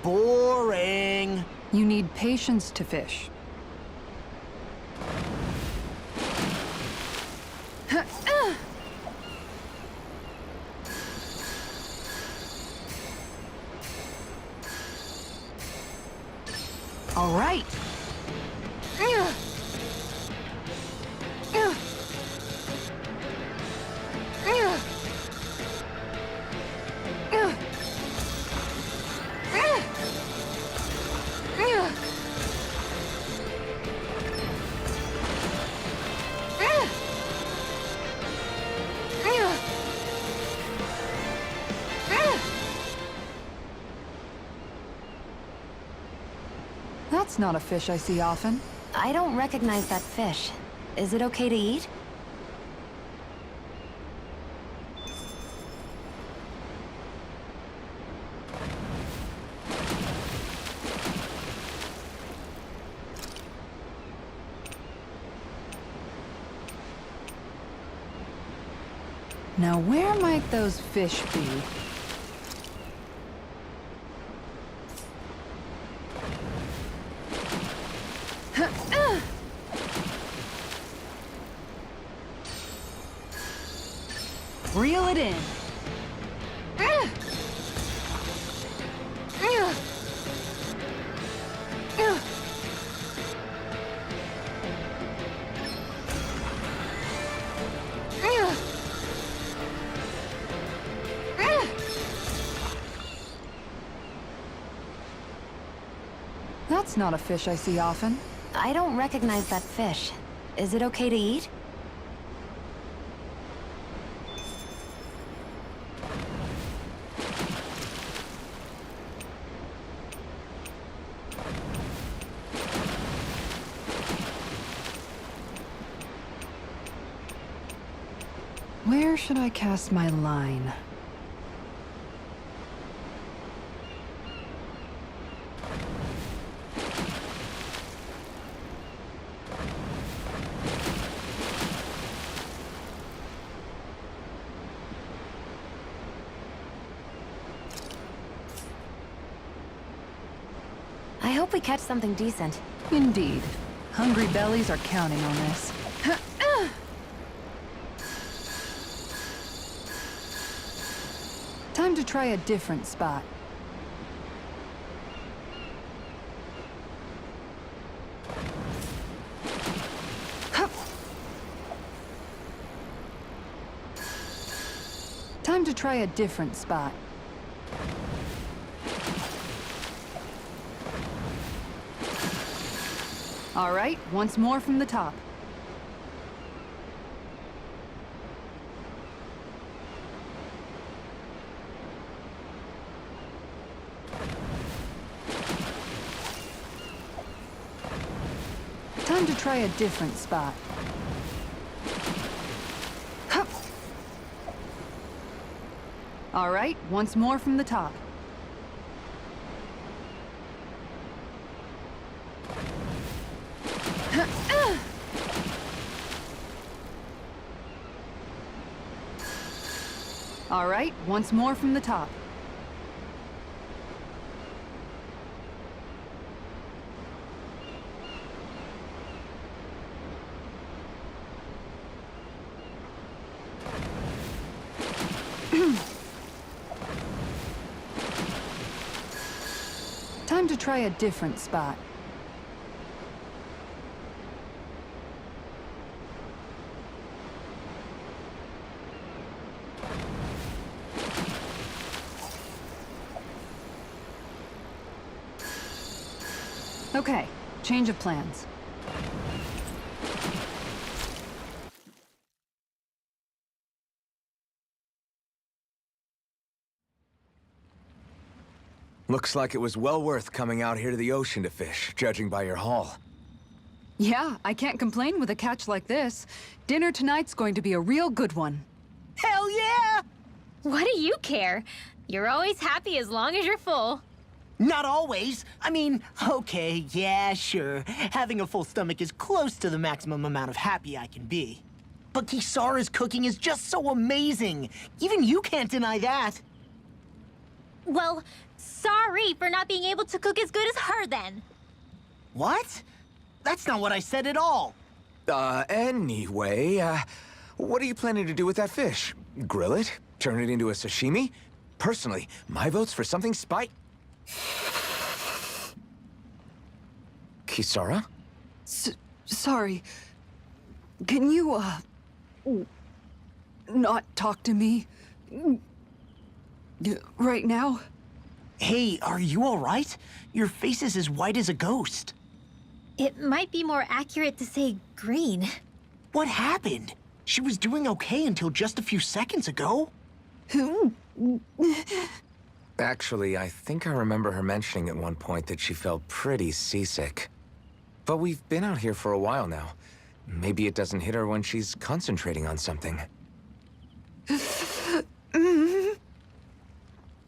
Boring. You need patience to fish. All right. That's not a fish I see often. I don't recognize that fish. Is it okay to eat? Now where might those fish be? Reel it in. That's not a fish I see often. I don't recognize that fish. Is it okay to eat? Where should I cast my line? I hope we catch something decent. Indeed. Hungry bellies are counting on this. Time to try a different spot. Time to try a different spot. All right, once more from the top. Time to try a different spot. Hup. All right, once more from the top. All right, once more from the top. Time to try a different spot. Okay, change of plans. Looks like it was well worth coming out here to the ocean to fish, judging by your haul. Yeah, I can't complain with a catch like this. Dinner tonight's going to be a real good one. Hell yeah! What do you care? You're always happy as long as you're full. Not always. I mean, okay, yeah, sure. Having a full stomach is close to the maximum amount of happy I can be. But Kisara's cooking is just so amazing. Even you can't deny that. Well, sorry for not being able to cook as good as her then. What? That's not what I said at all. Anyway, what are you planning to do with that fish? Grill it? Turn it into a sashimi? Personally, my vote's for something Kisara? Sorry. Can you, not talk to me? Right now? Hey, are you all right? Your face is as white as a ghost. It might be more accurate to say green. What happened? She was doing okay until just a few seconds ago. Actually, I think I remember her mentioning at one point that she felt pretty seasick. But we've been out here for a while now. Maybe it doesn't hit her when she's concentrating on something.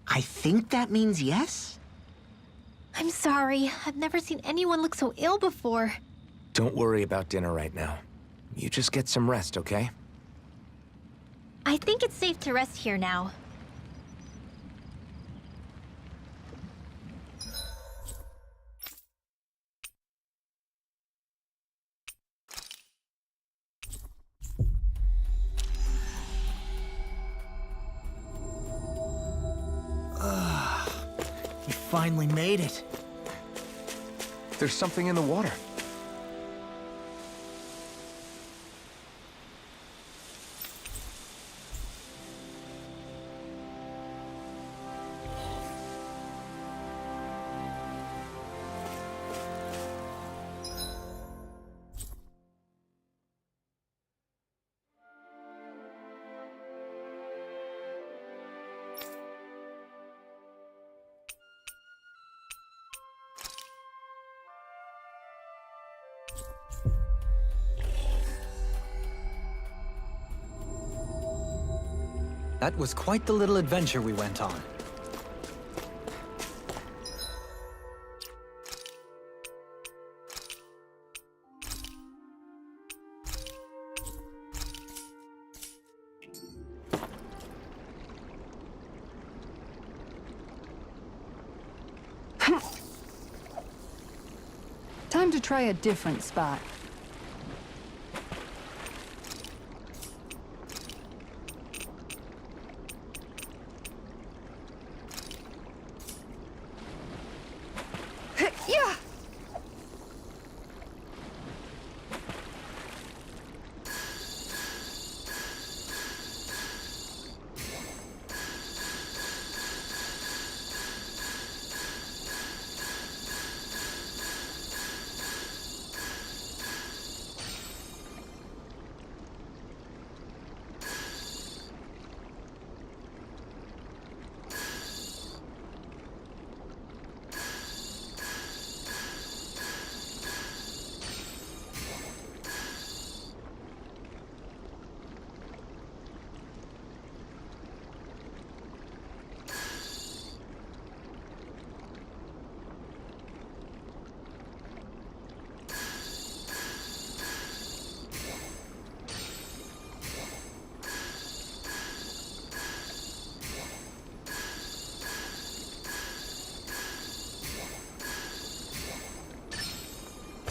I think that means yes? I'm sorry. I've never seen anyone look so ill before. Don't worry about dinner right now. You just get some rest, okay? I think it's safe to rest here now. You finally made it. There's something in the water. That was quite the little adventure we went on. Time to try a different spot. Yeah.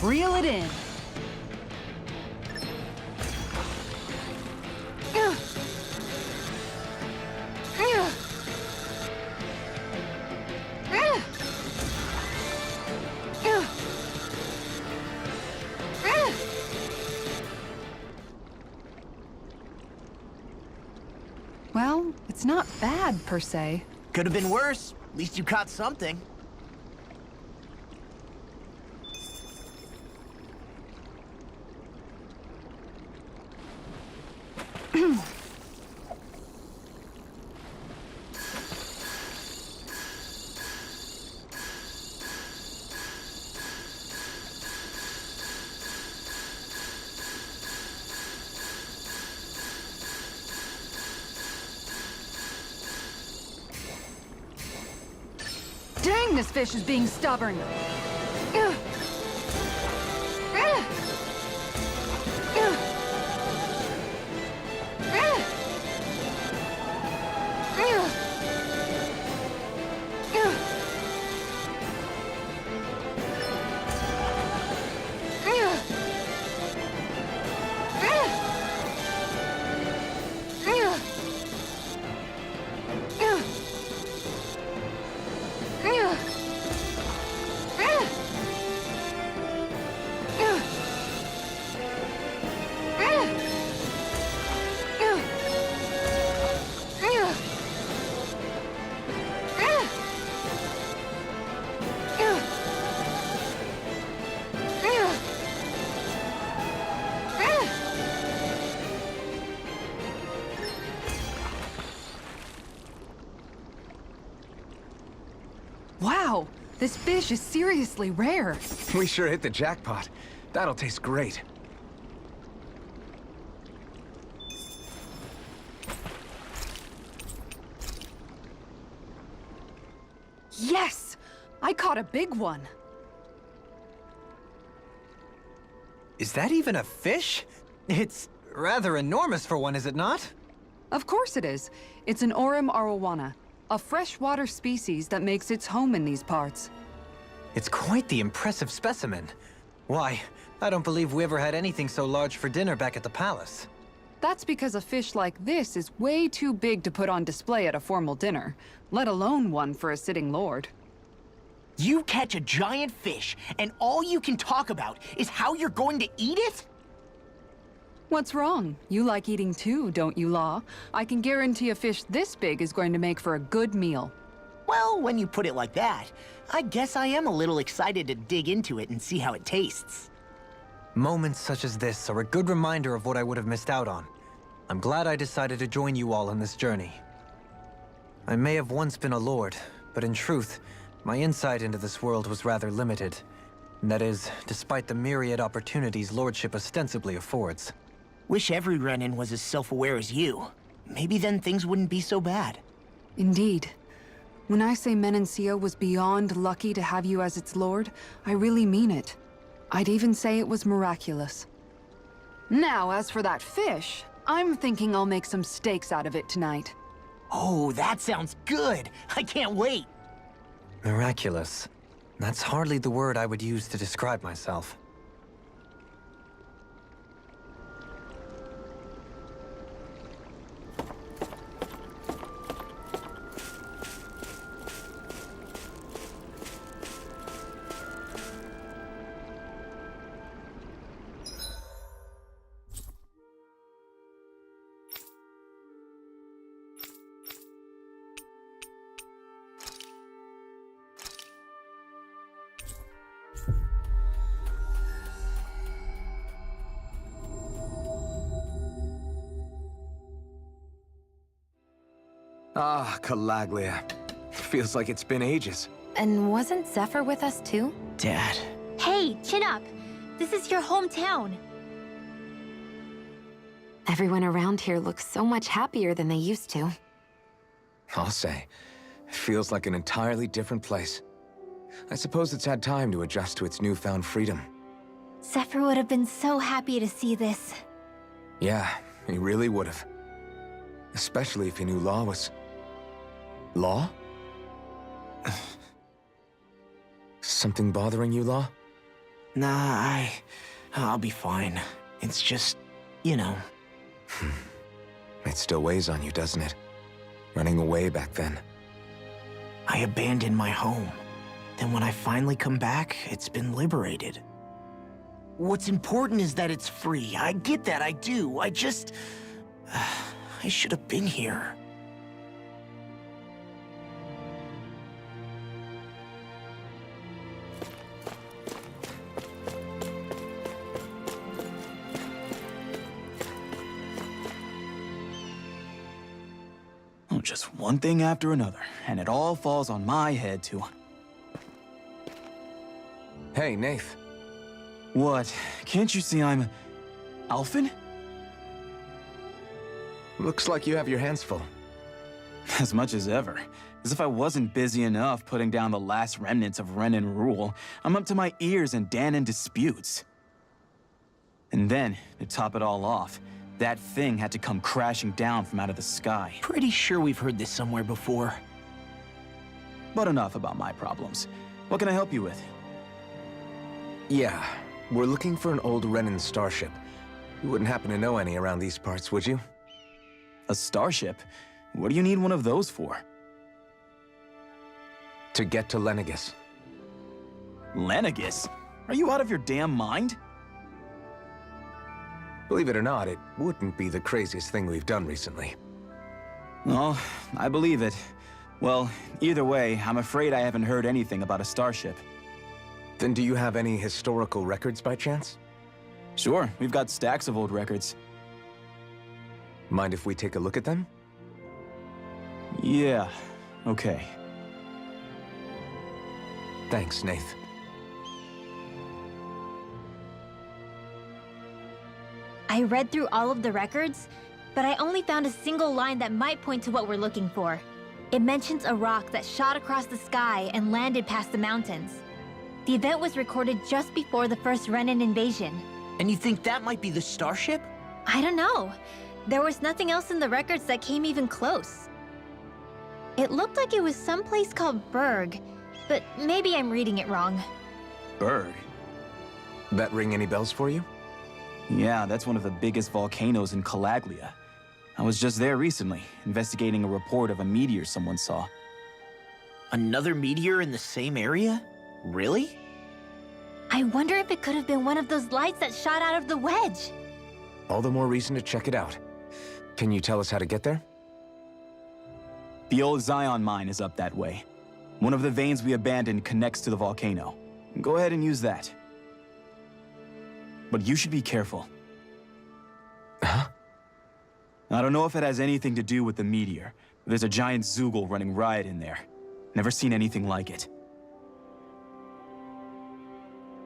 Reel it in. Well, it's not bad, per se. Could have been worse. At least you caught something. Dang, this fish is being stubborn. Wow, this fish is seriously rare. We sure hit the jackpot. That'll taste great. Yes! I caught a big one. Is that even a fish? It's rather enormous for one, is it not? Of course it is. It's an Orim arowana, a freshwater species that makes its home in these parts. It's quite the impressive specimen. Why, I don't believe we ever had anything so large for dinner back at the palace. That's because a fish like this is way too big to put on display at a formal dinner, let alone one for a sitting lord. You catch a giant fish, and all you can talk about is how you're going to eat it? What's wrong? You like eating too, don't you, Law? I can guarantee a fish this big is going to make for a good meal. Well, when you put it like that, I guess I am a little excited to dig into it and see how it tastes. Moments such as this are a good reminder of what I would have missed out on. I'm glad I decided to join you all on this journey. I may have once been a lord, but in truth, my insight into this world was rather limited. And that is, despite the myriad opportunities lordship ostensibly affords. Wish every Renin was as self-aware as you. Maybe then things wouldn't be so bad. Indeed. When I say Menancia was beyond lucky to have you as its lord, I really mean it. I'd even say it was miraculous. Now, as for that fish, I'm thinking I'll make some steaks out of it tonight. Oh, that sounds good! I can't wait! Miraculous. That's hardly the word I would use to describe myself. Ah, Calaglia. Feels like it's been ages. And wasn't Zephyr with us too? Dad. Hey, chin up. This is your hometown. Everyone around here looks so much happier than they used to. I'll say. It feels like an entirely different place. I suppose it's had time to adjust to its newfound freedom. Zephyr would have been so happy to see this. Yeah, he really would have. Especially if he knew Law was... Law? Something bothering you, Law? Nah, I'll be fine. It's just, you know. It still weighs on you, doesn't it? Running away back then. I abandoned my home. Then when I finally come back, it's been liberated. What's important is that it's free. I get that, I do. I just... I should have been here. Oh, just one thing after another, and it all falls on my head too. Hey, Nath. What? Can't you see I'm... Alphen? Looks like you have your hands full. As much as ever. As if I wasn't busy enough putting down the last remnants of Renin rule, I'm up to my ears in Danon disputes. And then, to top it all off, that thing had to come crashing down from out of the sky. Pretty sure we've heard this somewhere before. But enough about my problems. What can I help you with? Yeah, we're looking for an old Renin starship. You wouldn't happen to know any around these parts, would you? A starship? What do you need one of those for? To get to Lenegis. Lenegis? Are you out of your damn mind? Believe it or not, it wouldn't be the craziest thing we've done recently. Oh, I believe it. Well, either way, I'm afraid I haven't heard anything about a starship. Then do you have any historical records by chance? Sure, we've got stacks of old records. Mind if we take a look at them? Yeah, okay. Thanks, Nath. I read through all of the records, but I only found a single line that might point to what we're looking for. It mentions a rock that shot across the sky and landed past the mountains. The event was recorded just before the first Renin invasion. And you think that might be the starship? I don't know. There was nothing else in the records that came even close. It looked like it was someplace called Berg, but maybe I'm reading it wrong. Berg? That ring any bells for you? Yeah, that's one of the biggest volcanoes in Calaglia. I was just there recently, investigating a report of a meteor someone saw. Another meteor in the same area? Really? I wonder if it could have been one of those lights that shot out of the wedge. All the more reason to check it out. Can you tell us how to get there? The old Zion mine is up that way. One of the veins we abandoned connects to the volcano. Go ahead and use that. But you should be careful. Huh? I don't know if it has anything to do with the meteor. But there's a giant Zoogle running riot in there. Never seen anything like it.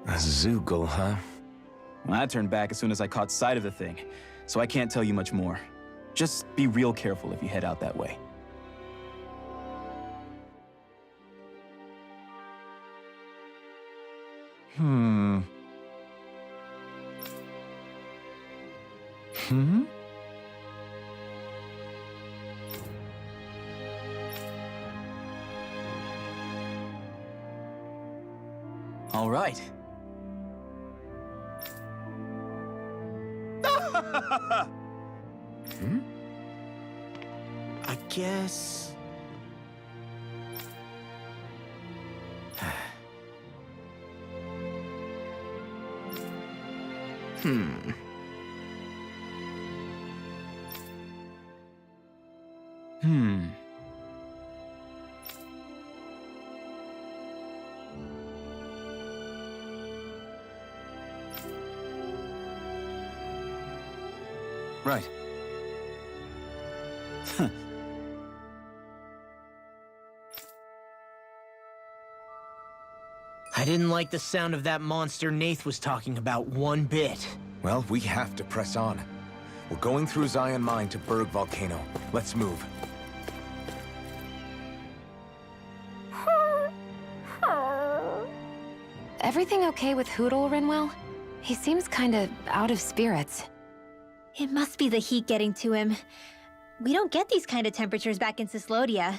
A Zoogle, huh? Well, I turned back as soon as I caught sight of the thing, so I can't tell you much more. Just be real careful if you head out that way. Hmm. All right. I guess... Hmm. Right. I didn't like the sound of that monster Nath was talking about one bit. Well, we have to press on. We're going through Zion Mine to Berg Volcano. Let's move. Everything okay with Hootle, Rinwell? He seems kinda out of spirits. It must be the heat getting to him. We don't get these kind of temperatures back in Cislodia.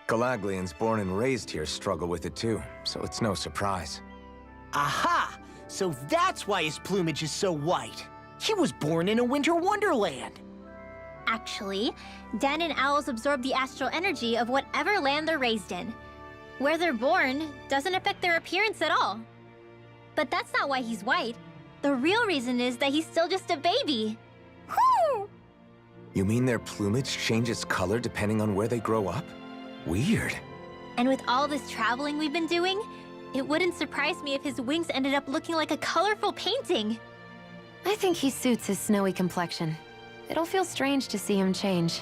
Galaglians born and raised here struggle with it too, so it's no surprise. Aha! So that's why his plumage is so white. He was born in a winter wonderland. Actually, Dan and owls absorb the astral energy of whatever land they're raised in. Where they're born doesn't affect their appearance at all. But that's not why he's white. The real reason is that he's still just a baby. Whew! You mean their plumage changes color depending on where they grow up? Weird. And with all this traveling we've been doing, it wouldn't surprise me if his wings ended up looking like a colorful painting. I think he suits his snowy complexion. It'll feel strange to see him change.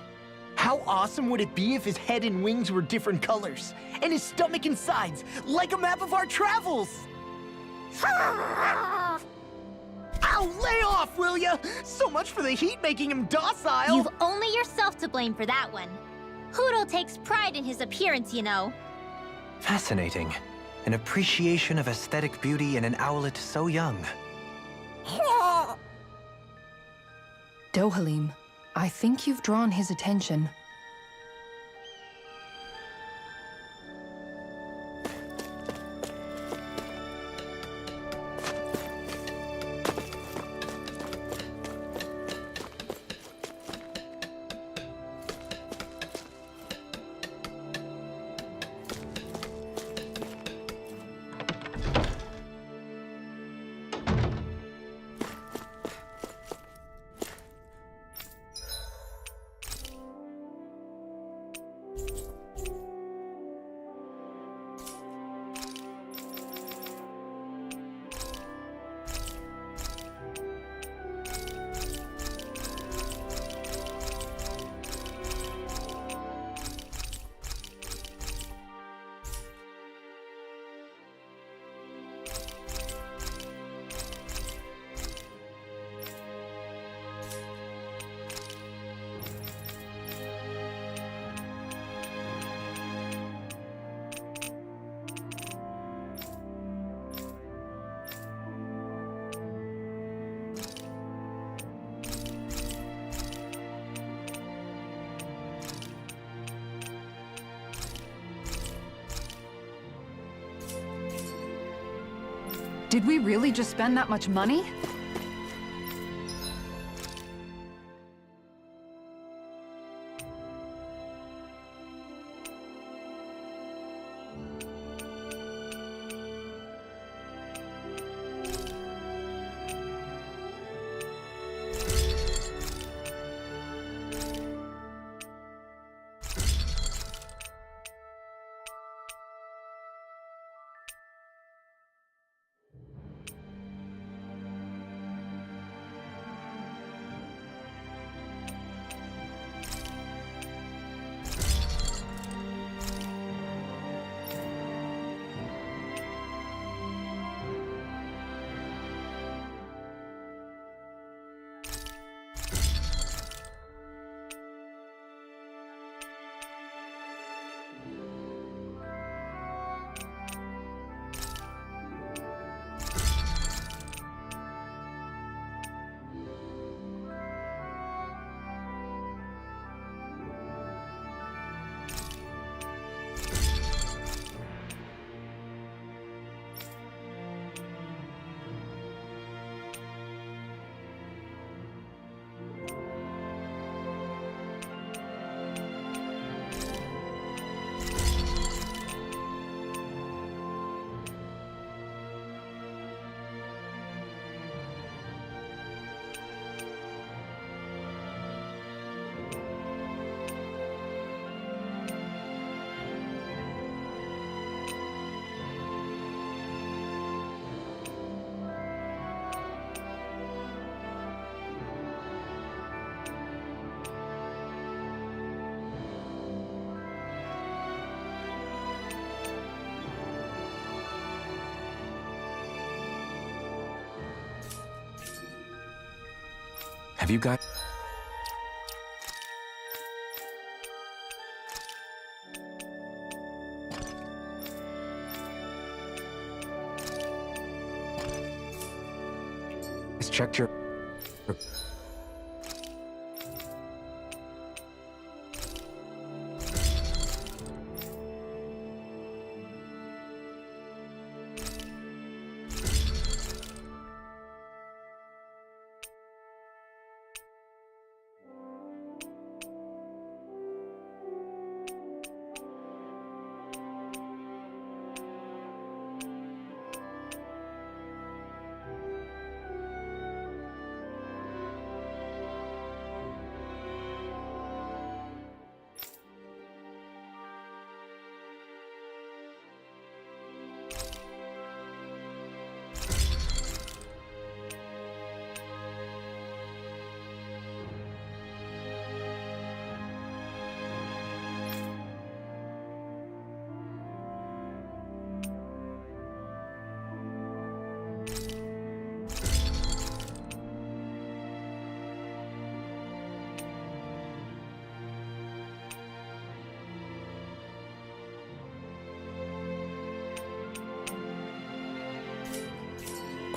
How awesome would it be if his head and wings were different colors, and his stomach and sides, like a map of our travels? Ow, lay off, will ya? So much for the heat making him docile. You've only yourself to blame for that one. Hootle takes pride in his appearance, you know. Fascinating. An appreciation of aesthetic beauty in an owlet so young. Dohalim, I think you've drawn his attention. Did we really just spend that much money? Have you got... checked your...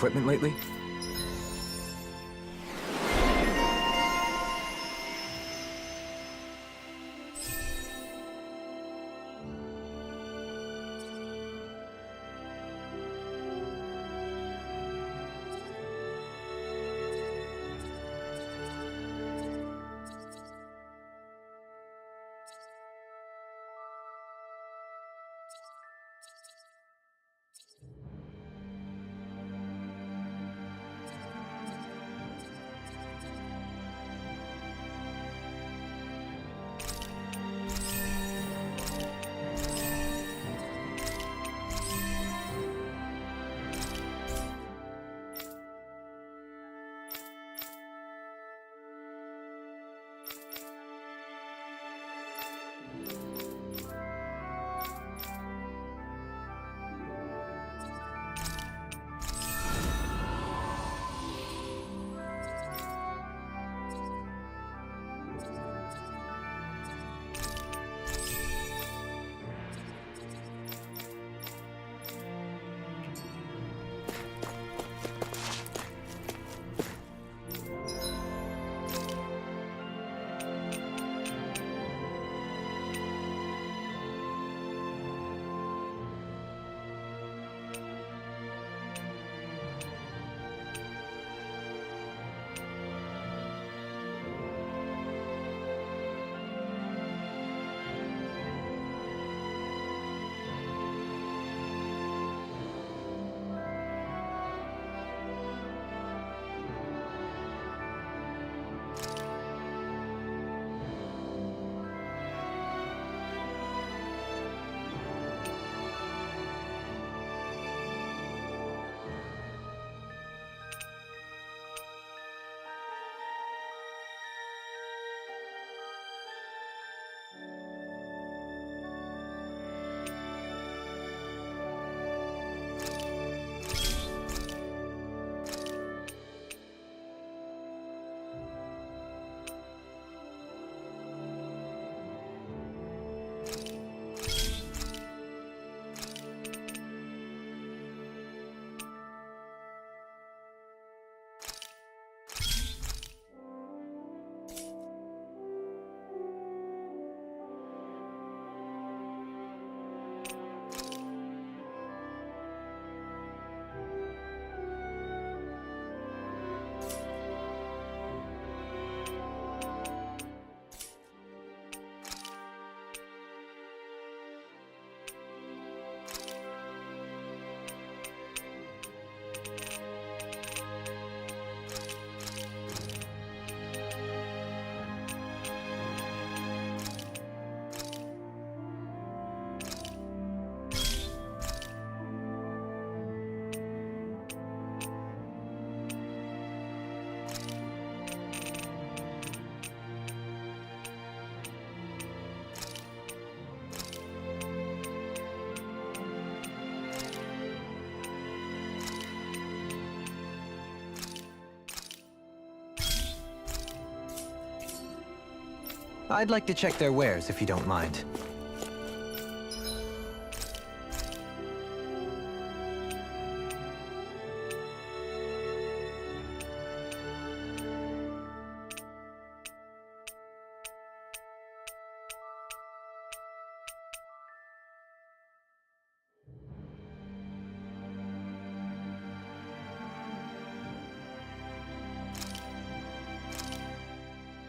equipment lately? I'd like to check their wares, if you don't mind.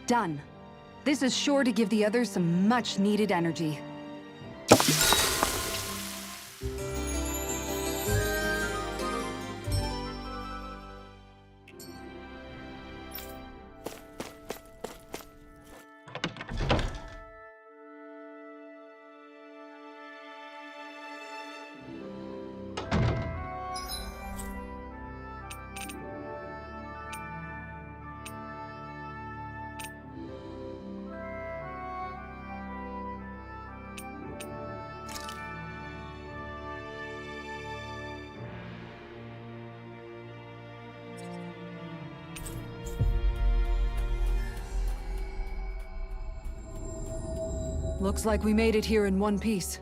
Done. This is sure to give the others some much-needed energy. Looks like we made it here in one piece.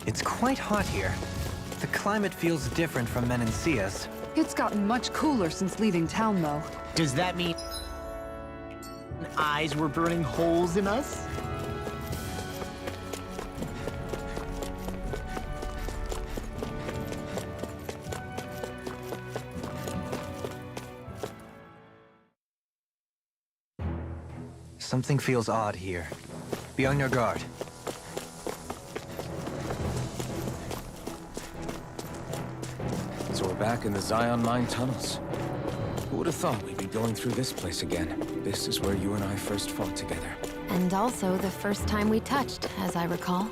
It's quite hot here. The climate feels different from Menancia's. It's gotten much cooler since leaving town, though. Does that mean eyes were burning holes in us? Something feels odd here. Be on your guard. So we're back in the Zion Mine tunnels. Who would have thought we'd be going through this place again? This is where you and I first fought together. And also the first time we touched, as I recall.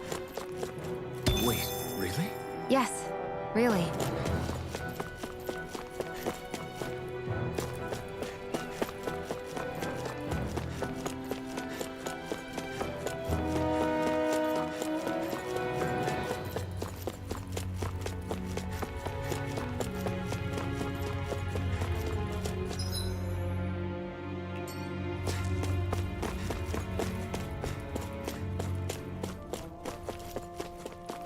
Wait, really? Yes, really.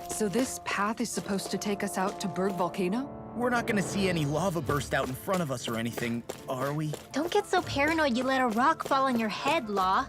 So this path is supposed to take us out to Berg Volcano? We're not gonna see any lava burst out in front of us or anything, are we? Don't get so paranoid you let a rock fall on your head, Law.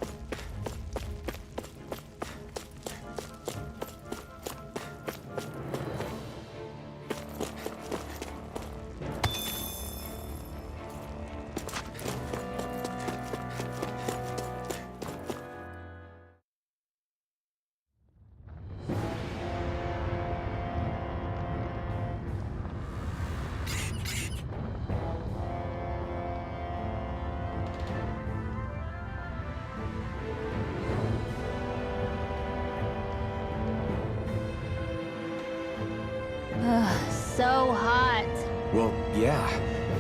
So hot. Well, yeah.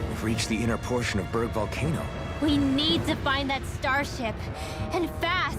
We've reached the inner portion of Berg Volcano. We need to find that starship. And fast!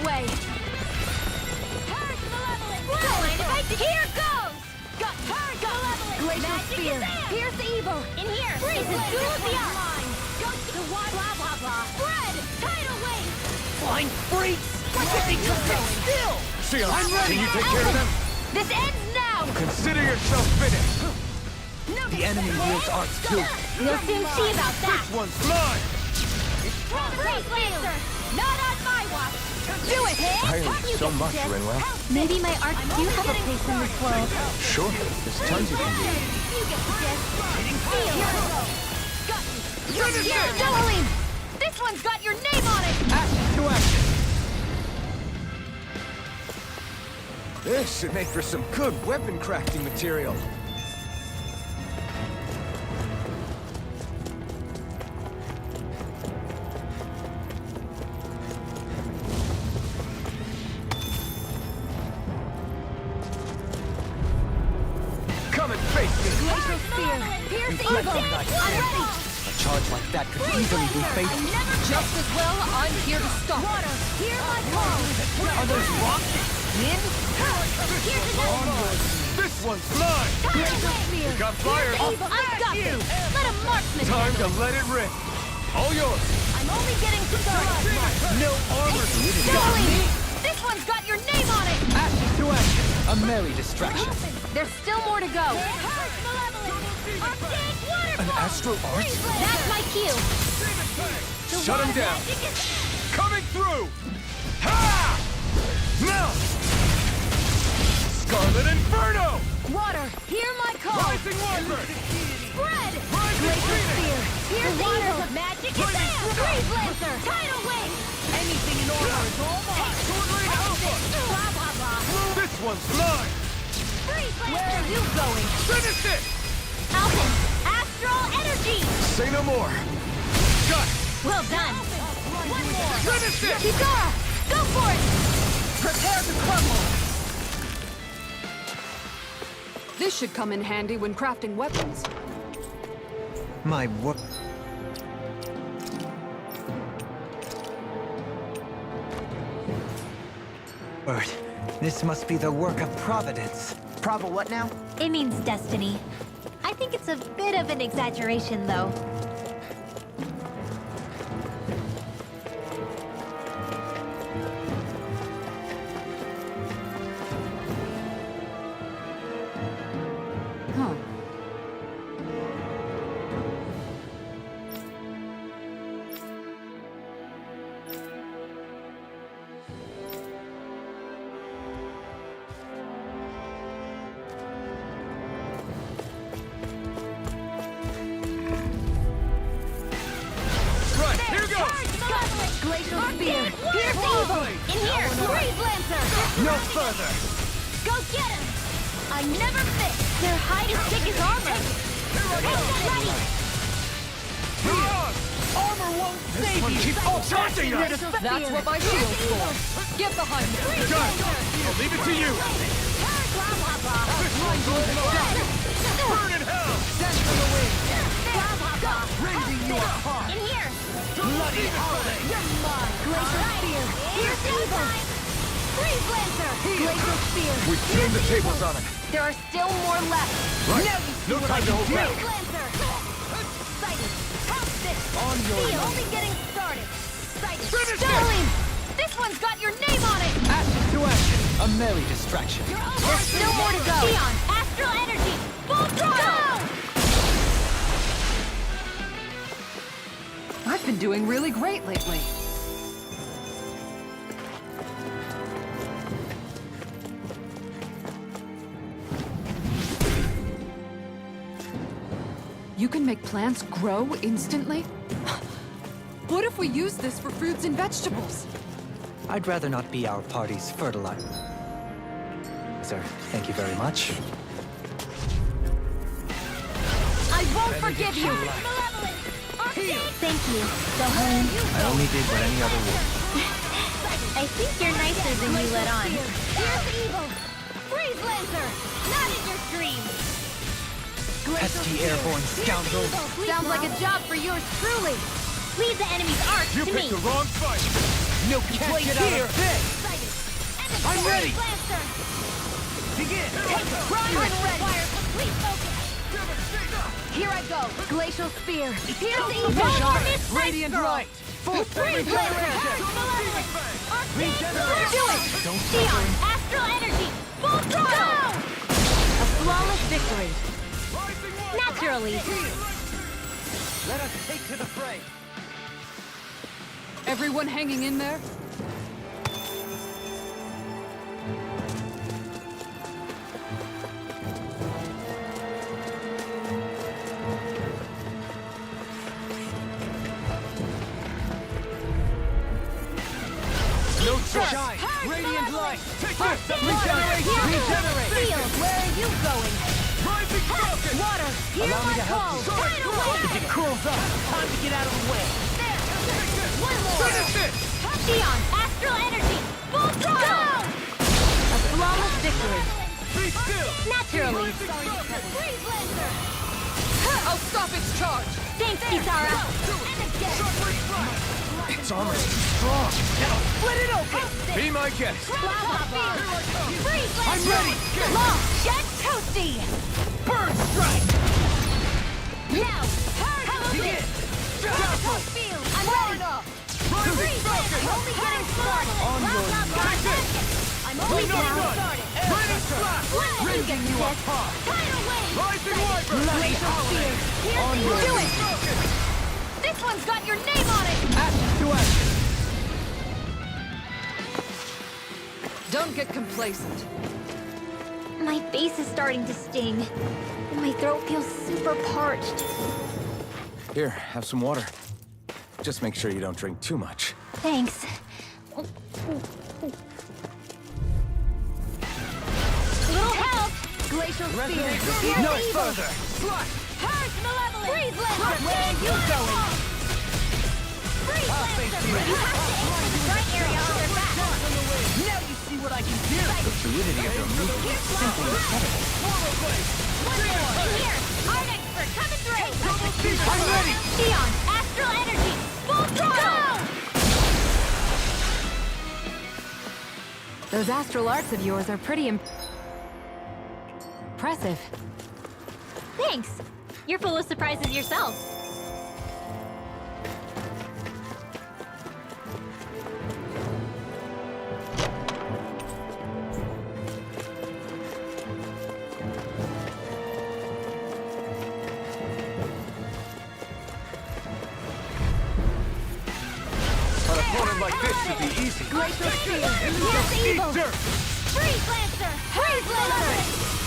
Way. Hurry to the leveling! Don't mind if I here goes! Hurry to the leveling! Glacial Spear! Pierce evil! In here! Freeze it! Duel the line! Go to the wide blah blah blah! Spread! Tidal wave! Flying freaks! Why can't they just sit still? Seal, I'm ready! can you take care of them? This ends now! Consider yourself finished! The enemy wields arts too. We'll soon see about that! One's mine! Freeze Lancer! Not on my watch! Do it! I owe you so much, Rinwell. Maybe my arts do have a place in this world. Sure, there's tons you can do. You get the gist. Feel. Got you. Jolene! This one's got your name on it! Ashes to action! This should make for some good weapon crafting material. Come and face me! Glacial Spear! Pierce evil! I'm ready! A charge like that could easily be fatal. Just as well, I'm here to stop. Water, hear my call! Are those rocks in? Here's another! This one's mine! Glacial Spear! Got fire! Evil, I've got this! Let a marksman! Time to let it rip! All yours! I'm only getting started! No armor! Jolene! This one's got your name on it! Ashes to action! A merry distraction. There's still more to go. An astral art? That's my cue. Shut him down! Coming through! Ha! Now! Scarlet Inferno! Water, hear my call. Rising Wyvern! Spread. Rising Glacial Phoenix! Spear. Here's evil. Magic is there. Freeze Lancer. Tidal Wing. Anything in order is all mine! Sword Rain Alpha! Blah, blah, blah. This one's mine! Freeze Lancer. Where are you going? Finish it! Alpin. Astral Energy. Say no more! Got it! Well done. One more. Finish it! Kizara, go for it. Prepare to crumble! This should come in handy when crafting weapons. My whoop. Word. This must be the work of Providence. Prava what now? It means destiny. I think it's a bit of an exaggeration, though. Huh. Right, here goes! Glacial Spear. Pierce evil. In here. Freeze Lancer. No further! Go get him! I never miss! Their hide is thick as armor! Ready! Armor won't This save one you! keeps charging us! That's what my shield's for! Get behind me! Got it! I'll leave it to you! Blah, blah, blah. This one's all Burn in hell! Send from the wing! Blah, blah, blah. Raising you apart! In here! Bloody holiday! You're mine! Glacial Spear! Pierce evil! Freeze Lancer! Glacial Spear! We turned the tables on it! There are still more left! Right! Now you see No what time I to can hold do. back! Freeze Lancer! Sighted! How's this? On your See, way. only getting started! Sighted! Finish it! Darling! This one's got your name on it! Ashes to action! A merry distraction. There's still more to go! Neon! Astral Energy! Full throttle! I've been doing really great lately. You can make plants grow instantly? What if we use this for fruits and vegetables? I'd rather not be our party's fertilizer. Sir, thank you very much. I won't forgive you! Thank you. Go home. I only did what any other would. I think you're nicer than you let on. Here's evil! Freeze Lancer! Not in your dreams! Pesky airborne scoundrel. Sounds like a job for yours truly! Leave the enemy's arts You to me. picked the wrong fight! No complaint here! I'm ready. Lancer! Begin! Prime and ready! Complete focus! Here I go! Glacial Spear! Here's evil! This Radiant light! Full Freeze Lancer! Do it! Neon! Astral Energy! Full throttle! A flawless victory! Naturally! Let us take to the fray! Everyone hanging in there? No shine! Radiant light! Take this! Regenerate! Field, where are you going? Rising Falcon! Water, hear my call! Right away! If it cools up, time to get out of the way. There! One more! Finish it! Dion, astral energy! Full throttle! A flawless victory. Be still! Naturally. Freeze Lancer! I'll stop its charge! Thanks, Kisara! And again! Its armor's too strong. Now split it open! Be my guest! Freeze Lancer! I'm ready! Long, Jet Toasty! Bird strike! Now, Begin! Dazzle! I'm ready! Freeze Lancer! Only getting started! I'm only getting started! Ready slash! Ripping you apart! Tidal wave! Rising Wyvern! Glacial Spear! Do it! This one's got your name on it! Ashes to ashes! Don't get complacent. My face is starting to sting. And my throat feels super parched. Here, have some water. Just make sure you don't drink too much. Thanks. Little help! Glacial Spear! No further! Purge Malevolent! Freeze Lancer! Where are you going? Freeze Lancer! You have to aim for the right area on their back! Now you see what I can do! The fluidity of your movement is simply incredible. One more! Here! Art expert coming through! I'm ready! Dion, astral energy! Full throttle! Those astral arts of yours are pretty impressive. Thanks. You're full of surprises yourself. An opponent like this should be easy. Glacial Spear! Here's evil! Freeze Lancer! Freeze Lancer!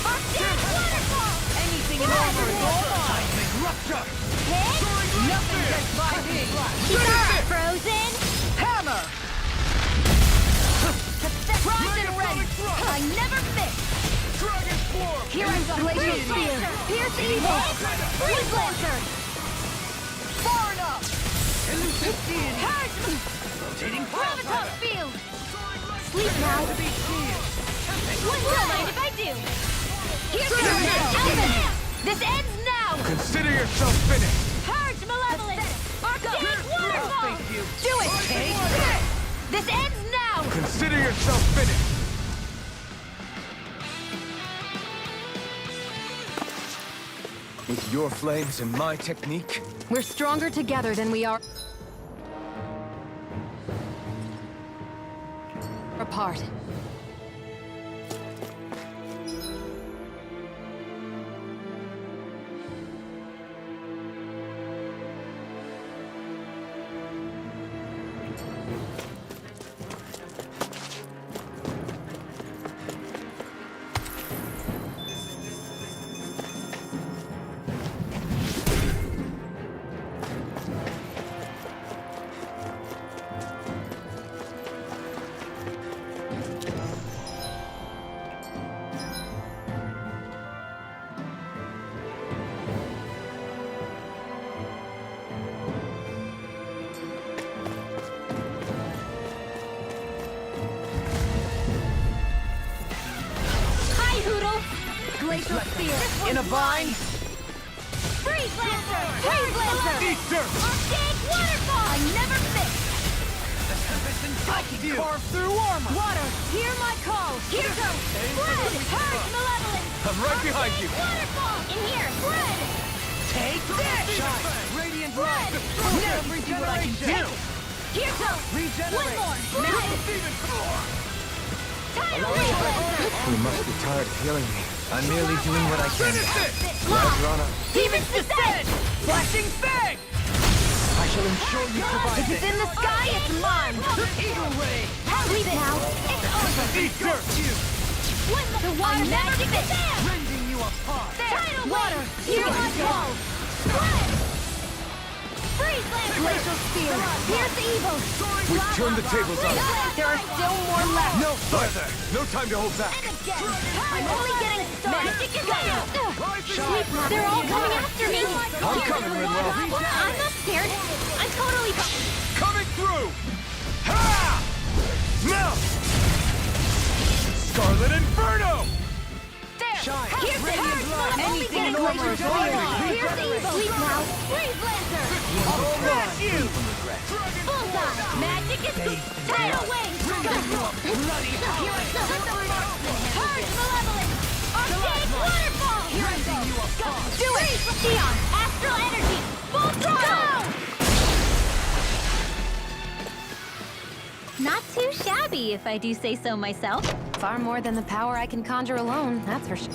Arctic Waterfall! Anything in over is all seismic rupture! Hit! Nothing gets by me! Kisara! Frozen! Hammer! Primed and ready! I never miss! Dragon Form! Here I go! Glacial Spear! Pierce evil! Freeze Lancer! Far enough! Elusive deity! Rotating Gravitas Field! Sleep now. Wouldn't mind if I do! Here's your This ends now! Consider yourself finished! Purge Malevolence! Arctic Waterfall! Thank you! Do it! Take this! This ends now! Consider yourself finished! With your flames and my technique, We're stronger together than we are apart. Glacial Spear! In a vine! Freeze Lancer! Freeze Lancer! Easter! Arctic Waterfall! I never miss! I can carve through armor! Water, hear my call! Here goes! Spread! Purge Malevolence! I'm right behind you! Waterfall! In here! Spread! Take this! Radiant light! Now see what I can do! Here goes! Regenerate! One more! Spread! Tidal Wave! you must be tired of healing me. I'm merely doing what I can. Lock! Rana, Demon's Descent! Flashing Fang! I shall ensure you survive If it's in the sky, it's mine! Sleep now! It's over! Eat dirt! The water magic is there! rending you apart. Tidal water! Here's my call! Spread! Freeze Lancer! Glacial Spear! Here's evil! We've turned the tables on them. There are still more left! No further! No time to hold back! And again! I'm only getting started! Magic is there! Sleep! They're all coming after me! I'm coming, Rinwell. I'm not scared! I'm totally... Coming through! Ha! Melt! Scarlet Inferno! There! Shine. Here's the Radiant hurt! blood. I'm only Anything getting normal closer is to all you! mine. Here's the evil! Sleep now! Freeze Lancer! I'll crush you! Bullseye! Magic is... Tidal Wing! Bloody Here I go! Let the marksman Purge Malevolence! Arcade Waterfall! Here I go! Do it! Dion! Astral Energy! Full throttle! Not too shabby, if I do say so myself. Far more than the power I can conjure alone, that's for sure.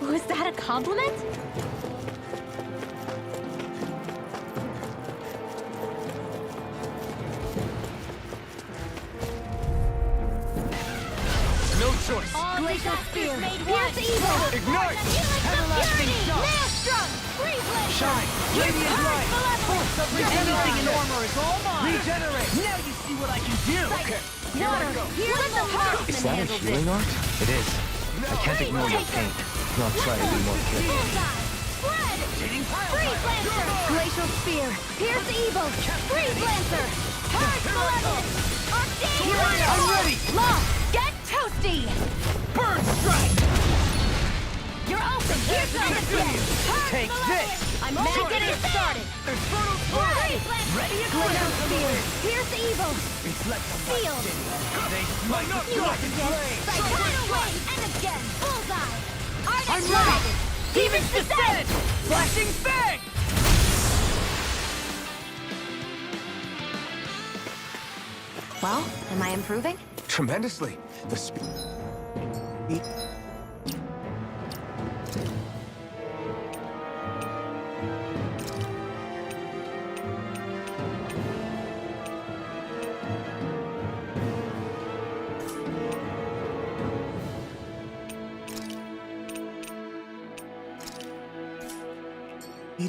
Was that a compliment? No choice! Glacial Spear! Here's evil! Ignite! Everlasting shock. Maelstrom! Freeze Lancer! Shine. Radiant light. Force of anything in armor is all mine. Regenerate. Now you see what I can do. Okay. Water! Here's the marksman Is that a handle healing this. art? It is. I can't ignore your pain. I'll try to be more careful. Bullseye! Spread! Freeze Lancer! Glacial Spear! Here's evil! Freeze Lancer! Purge Malevolence! Arcade Here I am. I'm ready. Lost! Get toasty! Burn strike. You're open! Here's the again! Purge Take Malevolence! this. I'm only getting started! Inferno Freeze Lancer! Ready and Glacial willing. Spear! Here's evil! It's like the Field! They smite not with blood and Again! flame. Tidal Wing! And again! Bullseye! Arctic I'm Blast! ready. Demon's Descent! Flashing fang. Well, am I improving? Tremendously. The speed.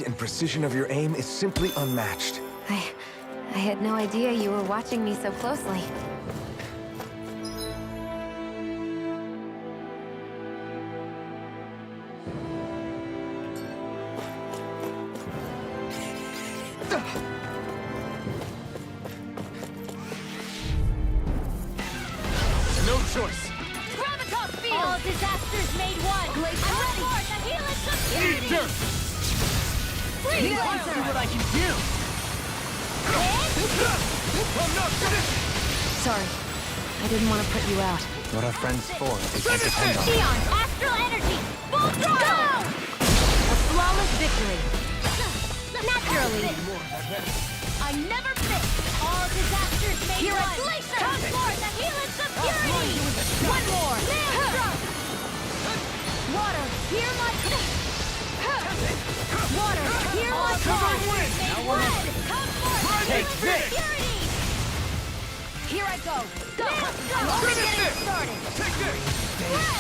and precision of your aim is simply unmatched. I had no idea you were watching me so closely. No choice. All disasters made one. I'm ready. The helix of Eat purity. dirt. Freeze Now Lancer. see what I can do. I'm not finished. Sorry, I didn't want to put you out. What are friends for if they can't depend on them? Dion, astral energy. Full throttle. A flawless victory. Naturally. I never miss. All disasters made Here, a one. glacier. Come forth, the helix of purity. One more. Maelstrom. Water, hear my... Water, hear my call. Made one. Come forth, Take helix of this. purity. Here I go. Go. I'm Finish only getting this. started. Take this.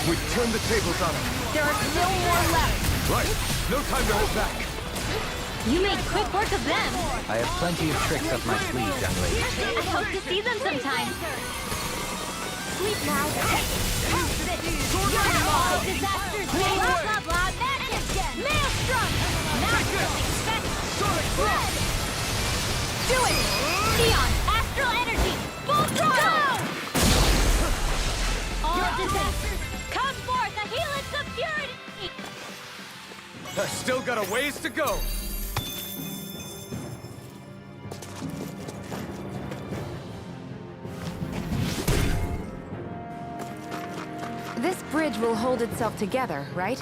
We've turned the tables on them. There are still more left. Right. No time to hold back. You made quick work of them. I have plenty of tricks up my sleeve, young lady. I hope to see them sometime. Sleep now. All disasters made blah blah blah. Magic. Maelstrom. Now expect spread. Do it. Neon. Astral energy. Full throttle. All disasters. Come forth. The helix of purity. I still got a ways to go. This bridge will hold itself together, right?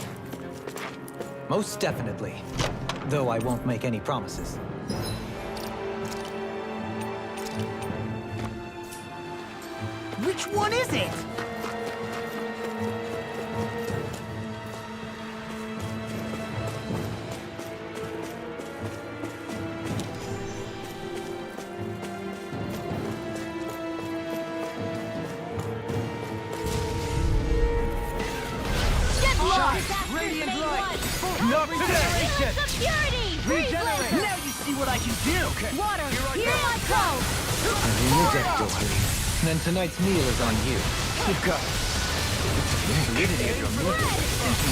Most definitely. Though I won't make any promises. Which one is it? Not today! Helix of Purity! Regenerate! Now you see what I can do! Water, hear my call! I'm in your deck, Dohalim. Then tonight's meal is on you. Keep going.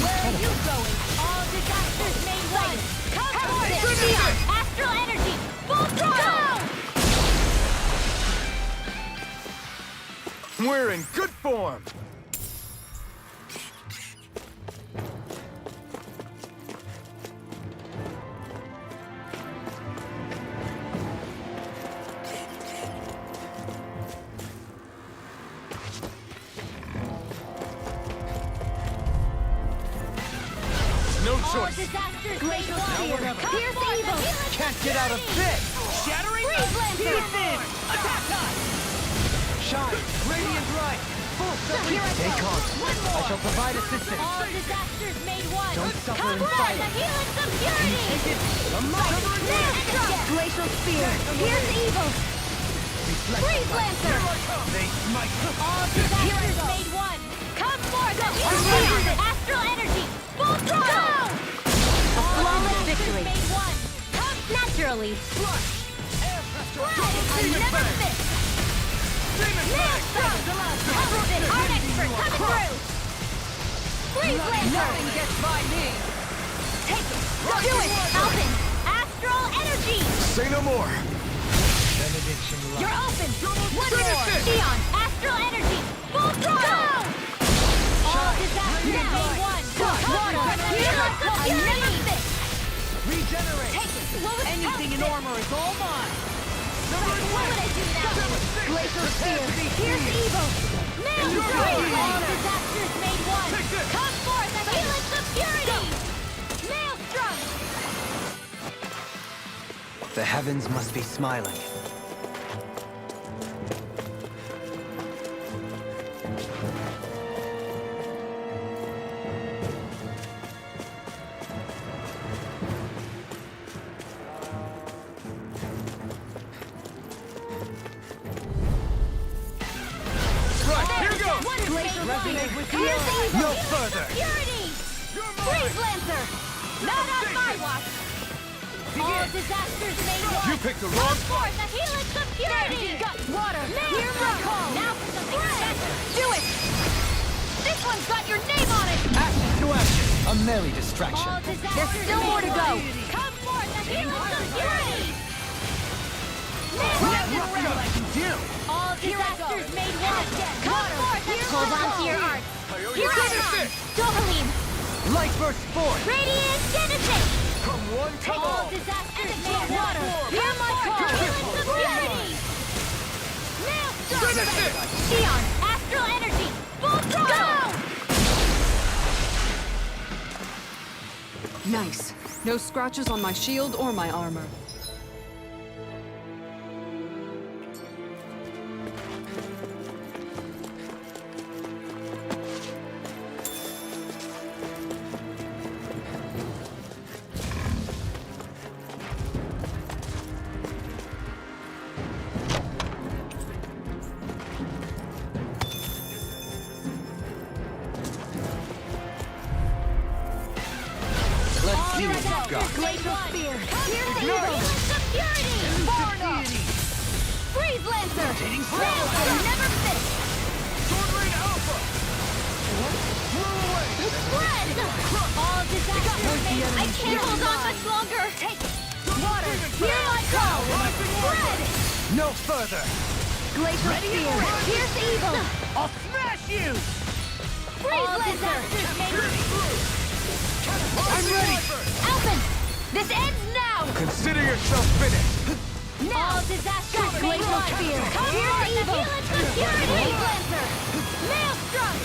Where are you going? All disasters made one! Come toward it! Neon, astral energy! Full throttle! We're in good form! No All choice! disasters made one! Pierce evil! Can't get out of this! Shattering Lancer! Attack time! Shine! Radiant light! Full Here I Stay go! calm. One more! I shall provide assistance. All disasters made one! Don't suffer Come in on, silence. the helix of purity! Take it! Glacial spear! Pierce evil! Freeze Lancer! They smite! All disasters made one! Come forth! Neon, astral energy! Full throttle! Flawless victory! Made one! Come naturally! Another fist! Maelstrom! Helmet! Art expert coming through! Freeze Lancer! Nothing gets by me! Take it! Do it! Alpin! Astral energy! Say no more! You're open! One more! Neon! Astral energy! Full throttle! All disasters made one! Water! Helix of purity! Regenerate! Take it! Anything in armor is all mine! What would I do now? Glacial spear! Pierce evil! Maelstrom! All disasters made one! Come forth, the helix of purity! Maelstrom! The heavens must be smiling. Resonate with the evil! No further! Purity! Freeze Lancer! Not on my watch! All disasters made one! You picked the Come wrong forth, the helix of purity! Water! Hear my call! Now for something special! Do it! This one's got your name on it! Action to action! A merry distraction. All disasters There's still more to go! Come forth, the helix of purity! What I can do! All disasters made one! Come forth, the hold on to your heart! Here I come! Dohalim! Light burst forth! Radiant Genesis! Come one, come All all! disasters made water! Hear my call! Helix of purity! Maelstrom! Neon! Astral energy! Full throttle! Nice. No scratches on my shield or my armor. Let's see what you've got. Glacial spear! Pierce evil! Helix of purity! Born up! Freeze Lancer! Maelstrom never fits! Sword Rain Alpha! Spread! All disasters made! I can't hold on much longer! Take it! Water! Hear my call! Spread! No further! Glacial spear! Pierce evil! I'll smash you! Freeze Lancer! I'm ready! Alpin! This ends now! Consider yourself finished! All disasters glacial spear! Pierce evil! Helix of purity! Freeze Lancer! Maelstrom!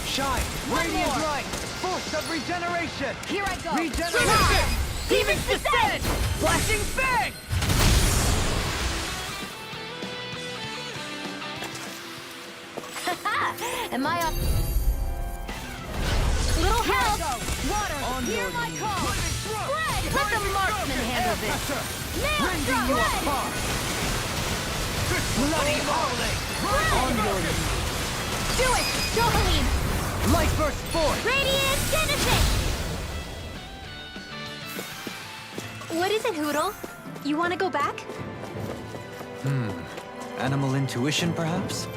Shine! Radiant light! Force of regeneration! Here I go! Regeneration! Demon's descent! Flashing bang! Am I up? Little help! Water! Hear my call! Spread! Let the marksman handle this! Maelstrom! Spread! Bloody holy! On your knees! Do it! Dohalim! Light burst forth! Radiant Genesis! What is it, Hoodle? You want to go back? Animal intuition, perhaps?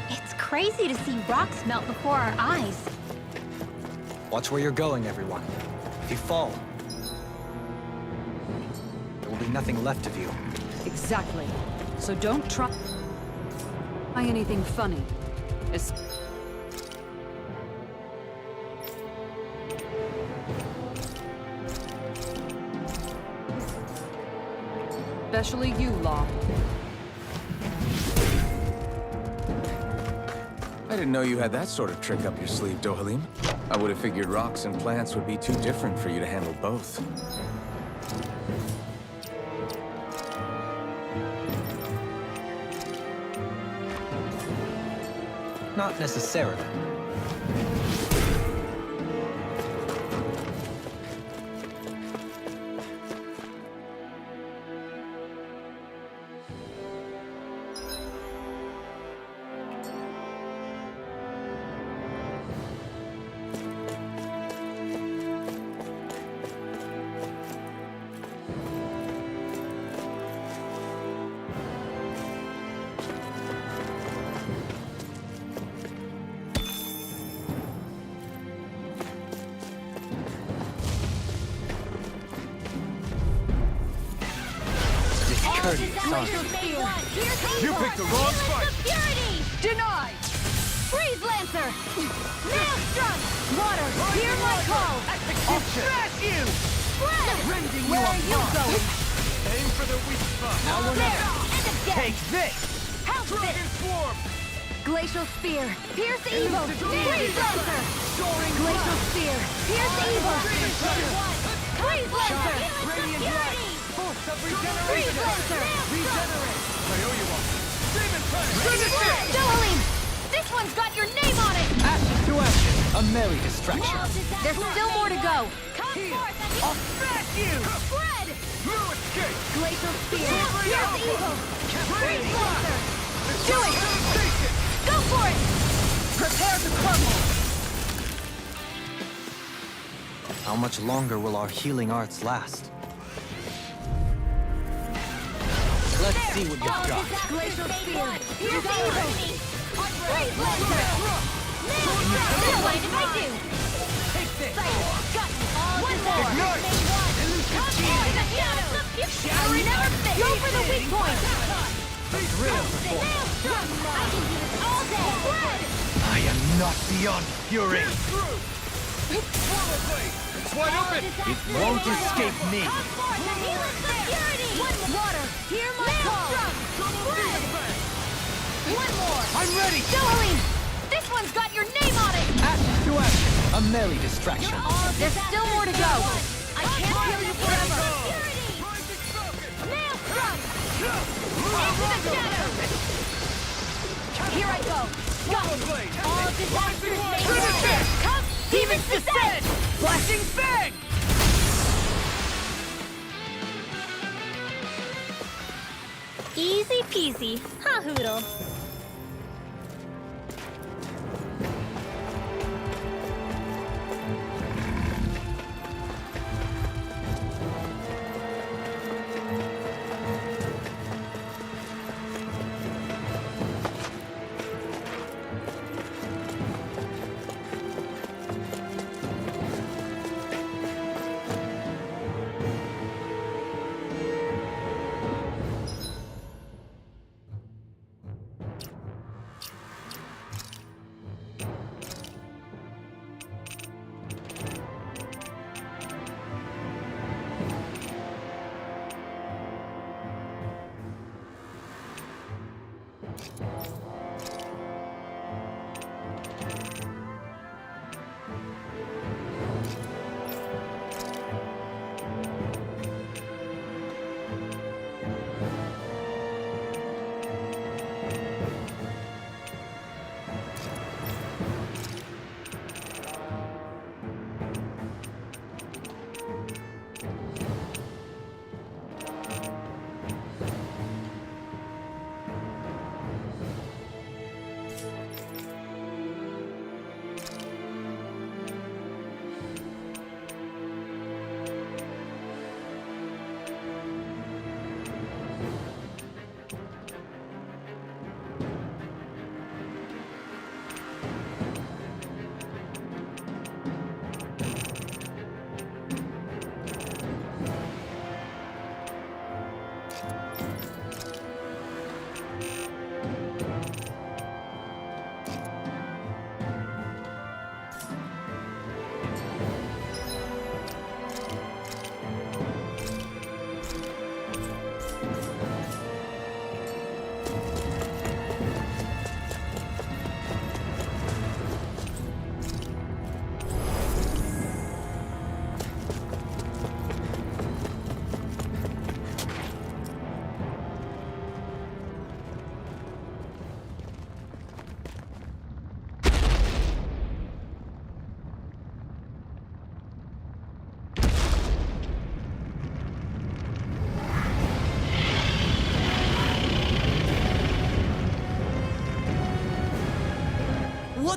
It's crazy to see rocks melt before our eyes. Watch where you're going, everyone. If you fall, there will be nothing left of you. Exactly. So don't try anything funny. Especially you, Law. I didn't know you had that sort of trick up your sleeve, Dohalim. I would have figured rocks and plants would be too different for you to handle both. Not necessarily. Discourteous, aren't you? You picked the wrong fight! Denied! Freeze Lancer! Maelstrom! Water, hear my call! I'll smash you! Spread! Rending Where you are you apart. going? Aim for the weak spot! Now we're there! And again! Take this! Help Dragon this! Swarm! Glacial Spear! Pierce Evo! Freeze Lancer! Soaring Glacial Spear! Pierce Evo! Freeze Lancer! Radiant Light! Force of Freeze regeneration! Lancer! Regenerate! I owe you one! Demon Fang! Finish it! Dohalim! This one's got your name on it! Ashes to ashes! A merry distraction. There's still more to go! Here! I'll smash you! Spread! No escape! Glacial Spear! Soaring Pierce Alpha! Evo! Freeze Lancer! It's Do your it! devastation! Go for it! Prepare to crumble! How much longer will our healing arts last? Let's see what you've got. Glacial Spear! Pierce Evo! Freeze Lancer! Maelstrom! Mind if I do? Take this! One more! Ignite! Come for the shadow! Shattering never fails! Go for the weak point! Maelstrom! I can do this all day! Spread! I am not beyond fury! Swallow Blade! It's wide open! It won't escape me. Come forth and heal us the purity! Water! Hear my call! Spread! One more! I'm ready! Dohalim! This one's got your name on it! Ashes to ashes! A merry distraction. There's still more to go! I can't kill you forever! Rising Falcon! Maelstrom! Into the shadows! Here I go! Go! Blade! All disasters may Finish it! come! Demons descend! Flashing Fang! Easy peasy, huh, Hoodle?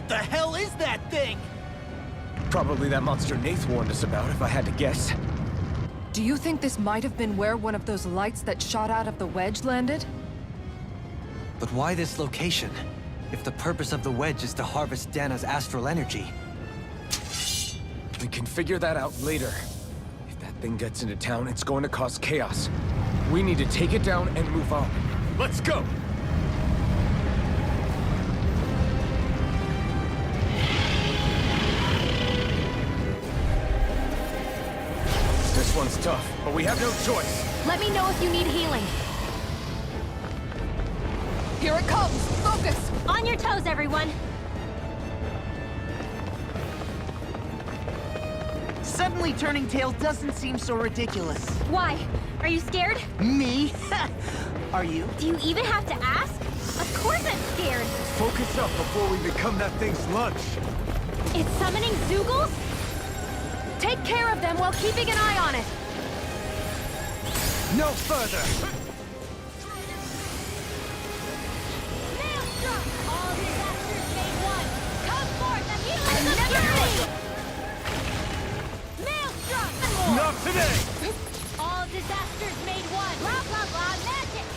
What the hell is that thing? Probably that monster Nath warned us about, if I had to guess. Do you think this might have been where one of those lights that shot out of the wedge landed? But why this location? If the purpose of the wedge is to harvest Dana's astral energy. We can figure that out later. If that thing gets into town, it's going to cause chaos. We need to take it down and move on. Let's go! This one's tough, but we have no choice. Let me know if you need healing. Here it comes! Focus! On your toes, everyone. Suddenly turning tail doesn't seem so ridiculous. Why? Are you scared? Me? Are you? Do you even have to ask? Of course I'm scared. Focus up before we become that thing's lunch. It's summoning Zoogles? Take care of them while keeping an eye on it. No further! Maelstrom! All disasters made one! Come forth and heal us of fury! Maelstrom! Not today! All disasters made one! Blah, blah, blah, magic!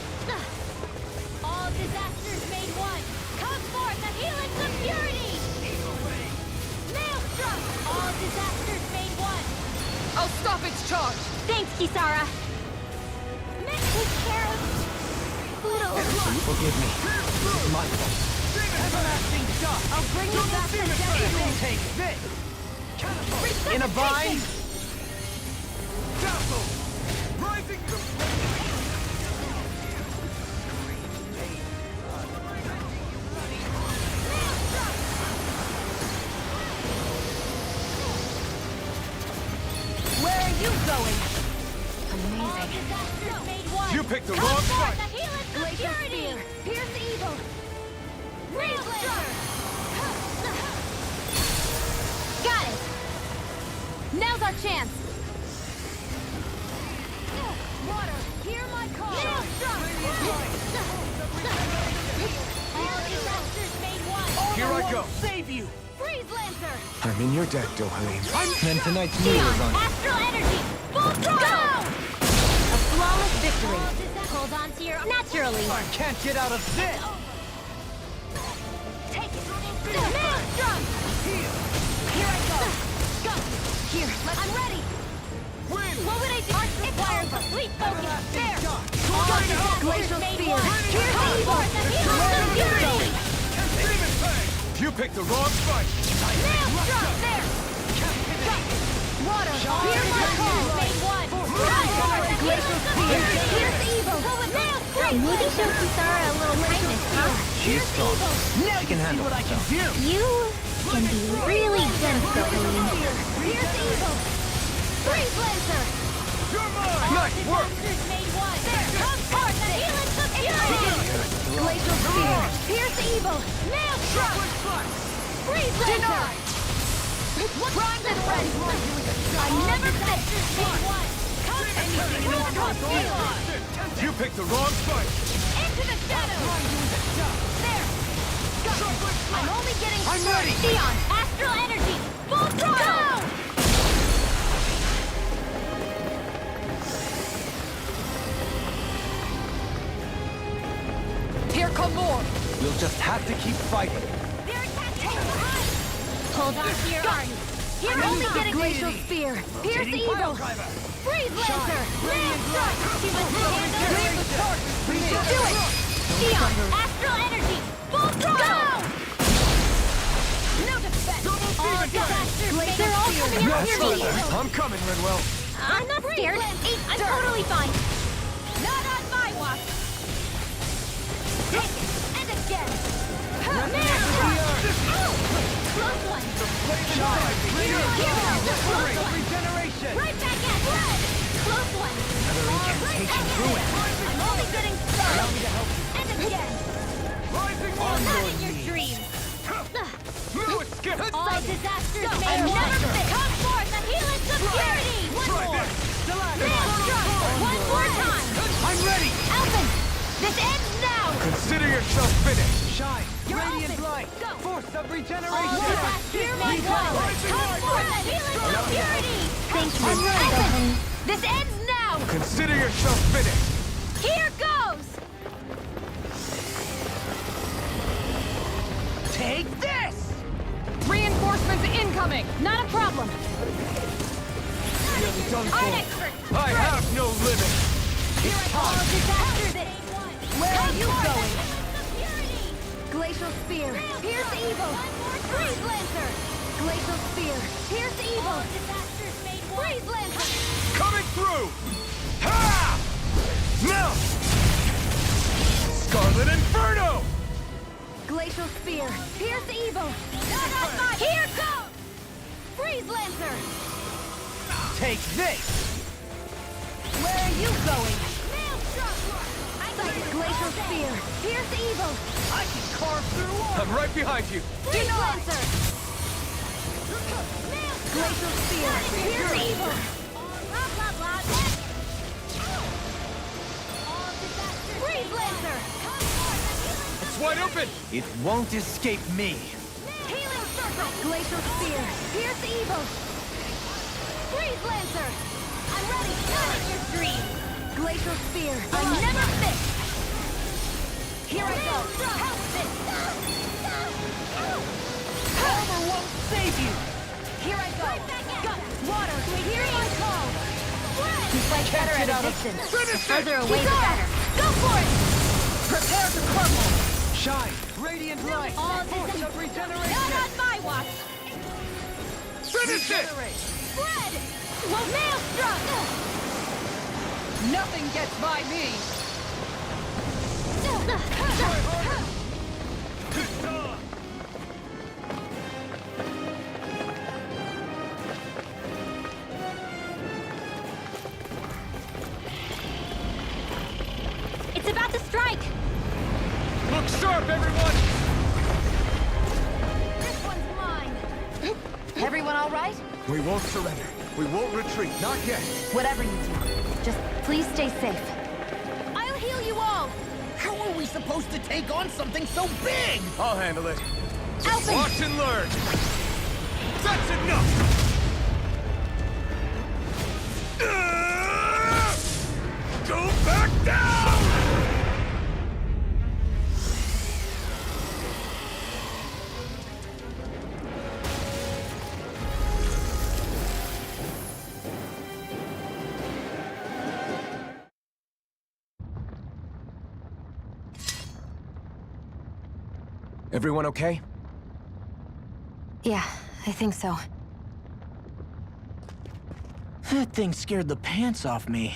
All disasters made one! Come forth and heal us of purity! Maelstrom! All disasters made one! I'll stop its charge! Thanks, Kisara. Take care of... Little... Forgive me. This is my fault. Everlasting shot! I'll bring you back from death. Take this! In a bind? Castle! Rising to... Where are you going? All disasters made one! You picked the Come wrong forth fight! and heal us of Glacial purity! Spear. Pierce evil. Maelstrom! Got it. Now's our chance. Water, hear my call! Maelstrom! All disasters made one! Here I go! Save you! Freeze Lancer! I'm in your deck, Dohalim. And tonight's meal is on. Astral energy! Full throttle! A flawless victory. All disasters... Hold on to your... Naturally. I can't get out of this! Take it! Maelstrom! Here I go. Go. Here. I'm ready. What would I do? Arch requires complete focus! There! Glacial Spear. Here's evil! The heroes of fury! You picked the wrong fight! Maelstrom! There! Water. Hear my call! Made one! Glacial Spear. Here's evil! Maelstrom! Maybe show Kisara a little kindness, huh? She's strong. Now She can handle what I can herself. do! You can be really dense, Dohalim. Here's evil! Freeze Lancer! You're mine! Nice work! Made one! There! Come forth and heal us of fury! Glacial Spear. Pierce evil! Maelstrom! Freeze Lancer! Primed and ready. I never said made one! Come anything in the You picked the wrong fight! Into the shadows! There! Go! I'm only getting I'm ready! Theon! Astral energy! Full throttle! Here come more! We'll just have to keep fighting. They're attacking from behind! Hold on to your arms! You're only getting Glacial Spear. Pierce evil! Freeze Lancer! Maelstrom! She was Do it! Theon! Astral energy! Full throttle! No defense! All disasters made They're all coming out here to you. I'm coming, Renwell. I'm not scared. I'm totally fine! Not on my watch! Take it! And again! Maelstrom! Ow! Close one! Regeneration! Right back at red! Close one! Another incantation ruin. I'm only getting started! Allow me to help you. And again! Rising Not on in your dreams! No escape! All disasters made one! Come forth and heal us of purity! One Try more! this! Maelstrom! One more time! I'm ready! Alvin! This ends now! Consider yourself finished. Shine! You're Radiant open! light! Go! Force of All regeneration! disasters made one! Come forth! Healing from purity! Thank you. I'm ready, though, honey. This ends now! Consider yourself finished. Here goes! Take this! Reinforcements incoming! Not a problem! Done I'm for. expert! I have no limit. Here I all disasters! Where are you going? Glacial Spear, pierce evil! Freeze Lancer! Glacial Spear, pierce evil! Freeze Lancer! Coming through. Ha! Now. Scarlet Inferno. Glacial Spear, pierce evil! Here goes! Freeze Lancer! Take this! Where are you going? Glacial Spear, pierce evil! I can carve through all! I'm right behind you. Freeze Lancer! Glacial Spear, pierce evil! Freeze Lancer! It's wide open. It won't escape me! Healing Circle! Glacial Spear, pierce evil! Freeze Lancer! I'm ready! Not in your dream! Glacial Spear, I never miss! Here I go! Help this! Armor won't save you! Here I go! Gut, water, here I call! You fight better at a distance. The further away, the better. Go for it! Prepare to crumble! Shine! Radiant light! All Force this of regeneration! not on my watch! Finish it. Spread! Maelstrom! Nothing gets by me! It's about to strike! Look sharp, everyone. This one's mine! Everyone all right? We won't surrender. We won't retreat. Not yet. Whatever you do, just please stay safe. I'll heal you all! How are we supposed to take on something so big? I'll handle it. Alpha! Watch and learn. That's enough. Go back down. Everyone okay? Yeah, I think so. That thing scared the pants off me.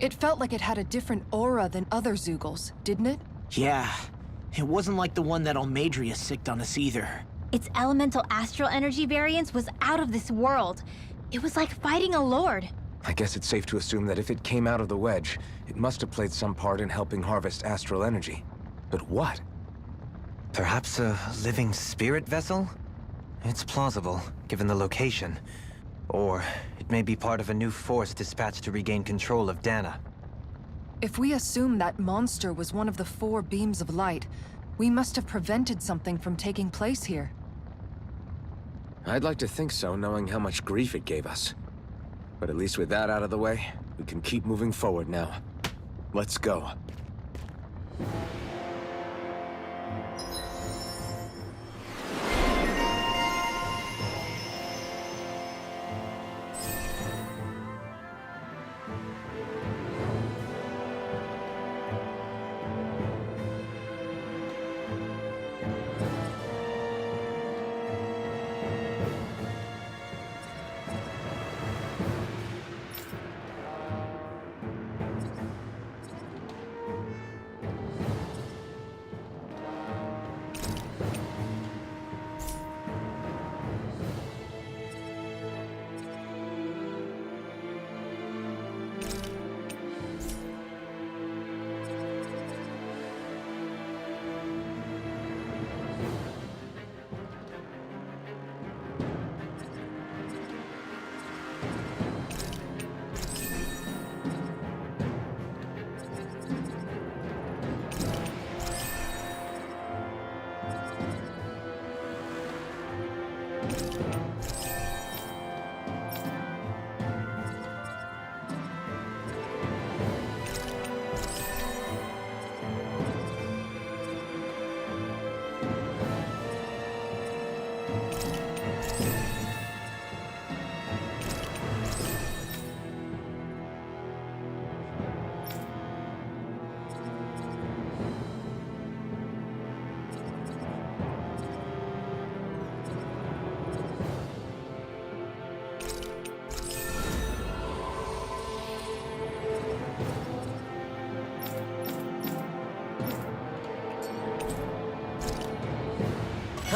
It felt like it had a different aura than other Zeugles, didn't it? Yeah. It wasn't like the one that Almadria sicked on us either. Its elemental astral energy variance was out of this world. It was like fighting a lord. I guess it's safe to assume that if it came out of the wedge, it must have played some part in helping harvest astral energy. But what? Perhaps a living spirit vessel? It's plausible, given the location. Or it may be part of a new force dispatched to regain control of Dana. If we assume that monster was one of the 4 beams of light, we must have prevented something from taking place here. I'd like to think so, knowing how much grief it gave us. But at least with that out of the way, we can keep moving forward now. Let's go.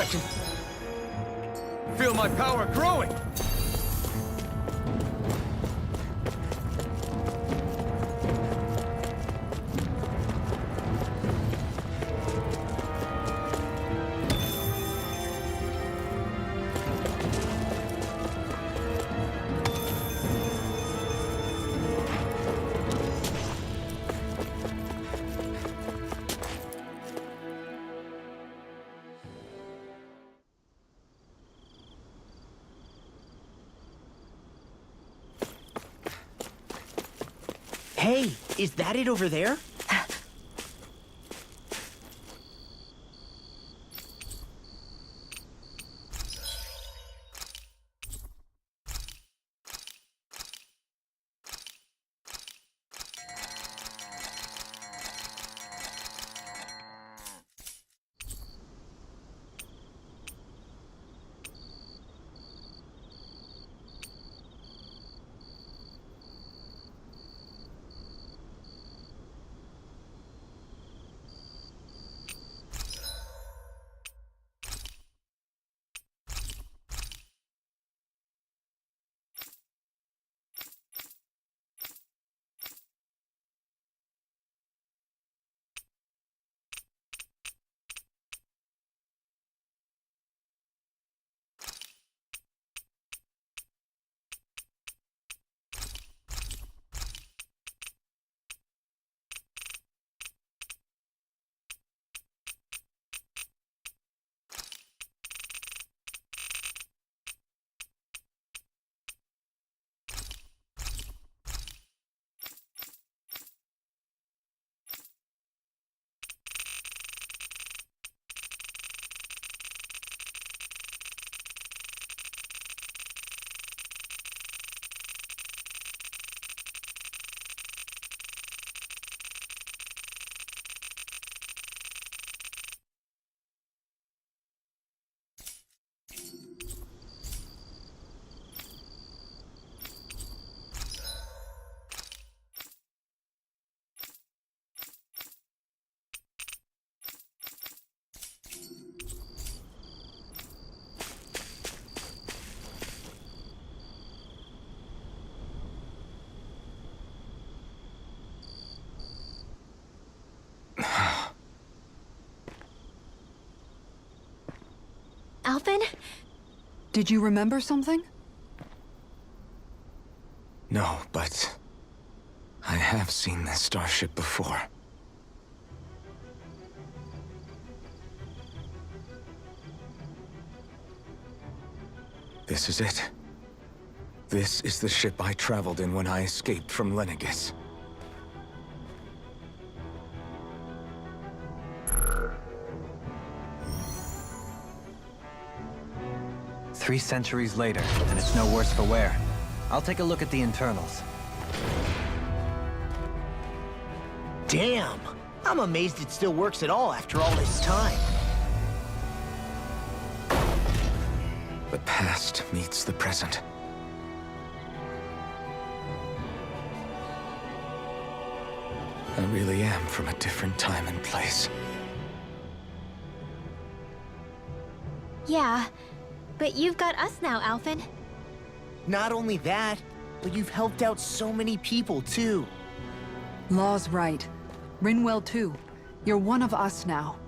I can feel my power growing! Hey, is that it over there? Alphen? Did you remember something? No, but I have seen this starship before. This is it. This is the ship I traveled in when I escaped from Lenegis. Three centuries later, and it's no worse for wear. I'll take a look at the internals. Damn! I'm amazed it still works at all after all this time. The past meets the present. I really am from a different time and place. Yeah, but you've got us now, Alphen. Not only that, but you've helped out so many people, too. Law's right. Rinwell too. You're one of us now.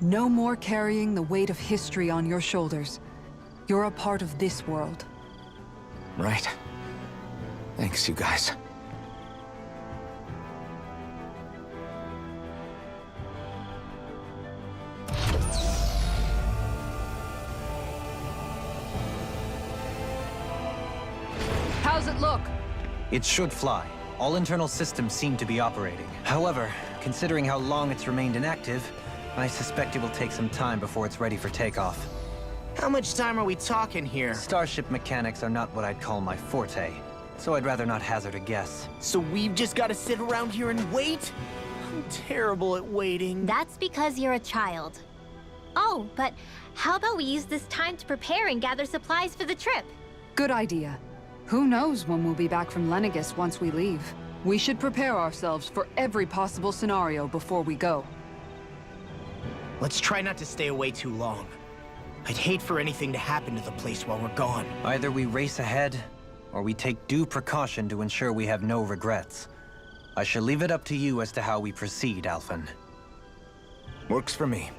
No more carrying the weight of history on your shoulders. You're a part of this world. Right. Thanks, you guys. How's it look? It should fly. All internal systems seem to be operating. However, considering how long it's remained inactive, I suspect it will take some time before it's ready for takeoff. How much time are we talking here? Starship mechanics are not what I'd call my forte, so I'd rather not hazard a guess. So we've just got to sit around here and wait? I'm terrible at waiting. That's because you're a child. Oh, but how about we use this time to prepare and gather supplies for the trip? Good idea. Who knows when we'll be back from Lenegis once we leave? We should prepare ourselves for every possible scenario before we go. Let's try not to stay away too long. I'd hate for anything to happen to the place while we're gone. Either we race ahead, or we take due precaution to ensure we have no regrets. I shall leave it up to you as to how we proceed, Alphen. Works for me.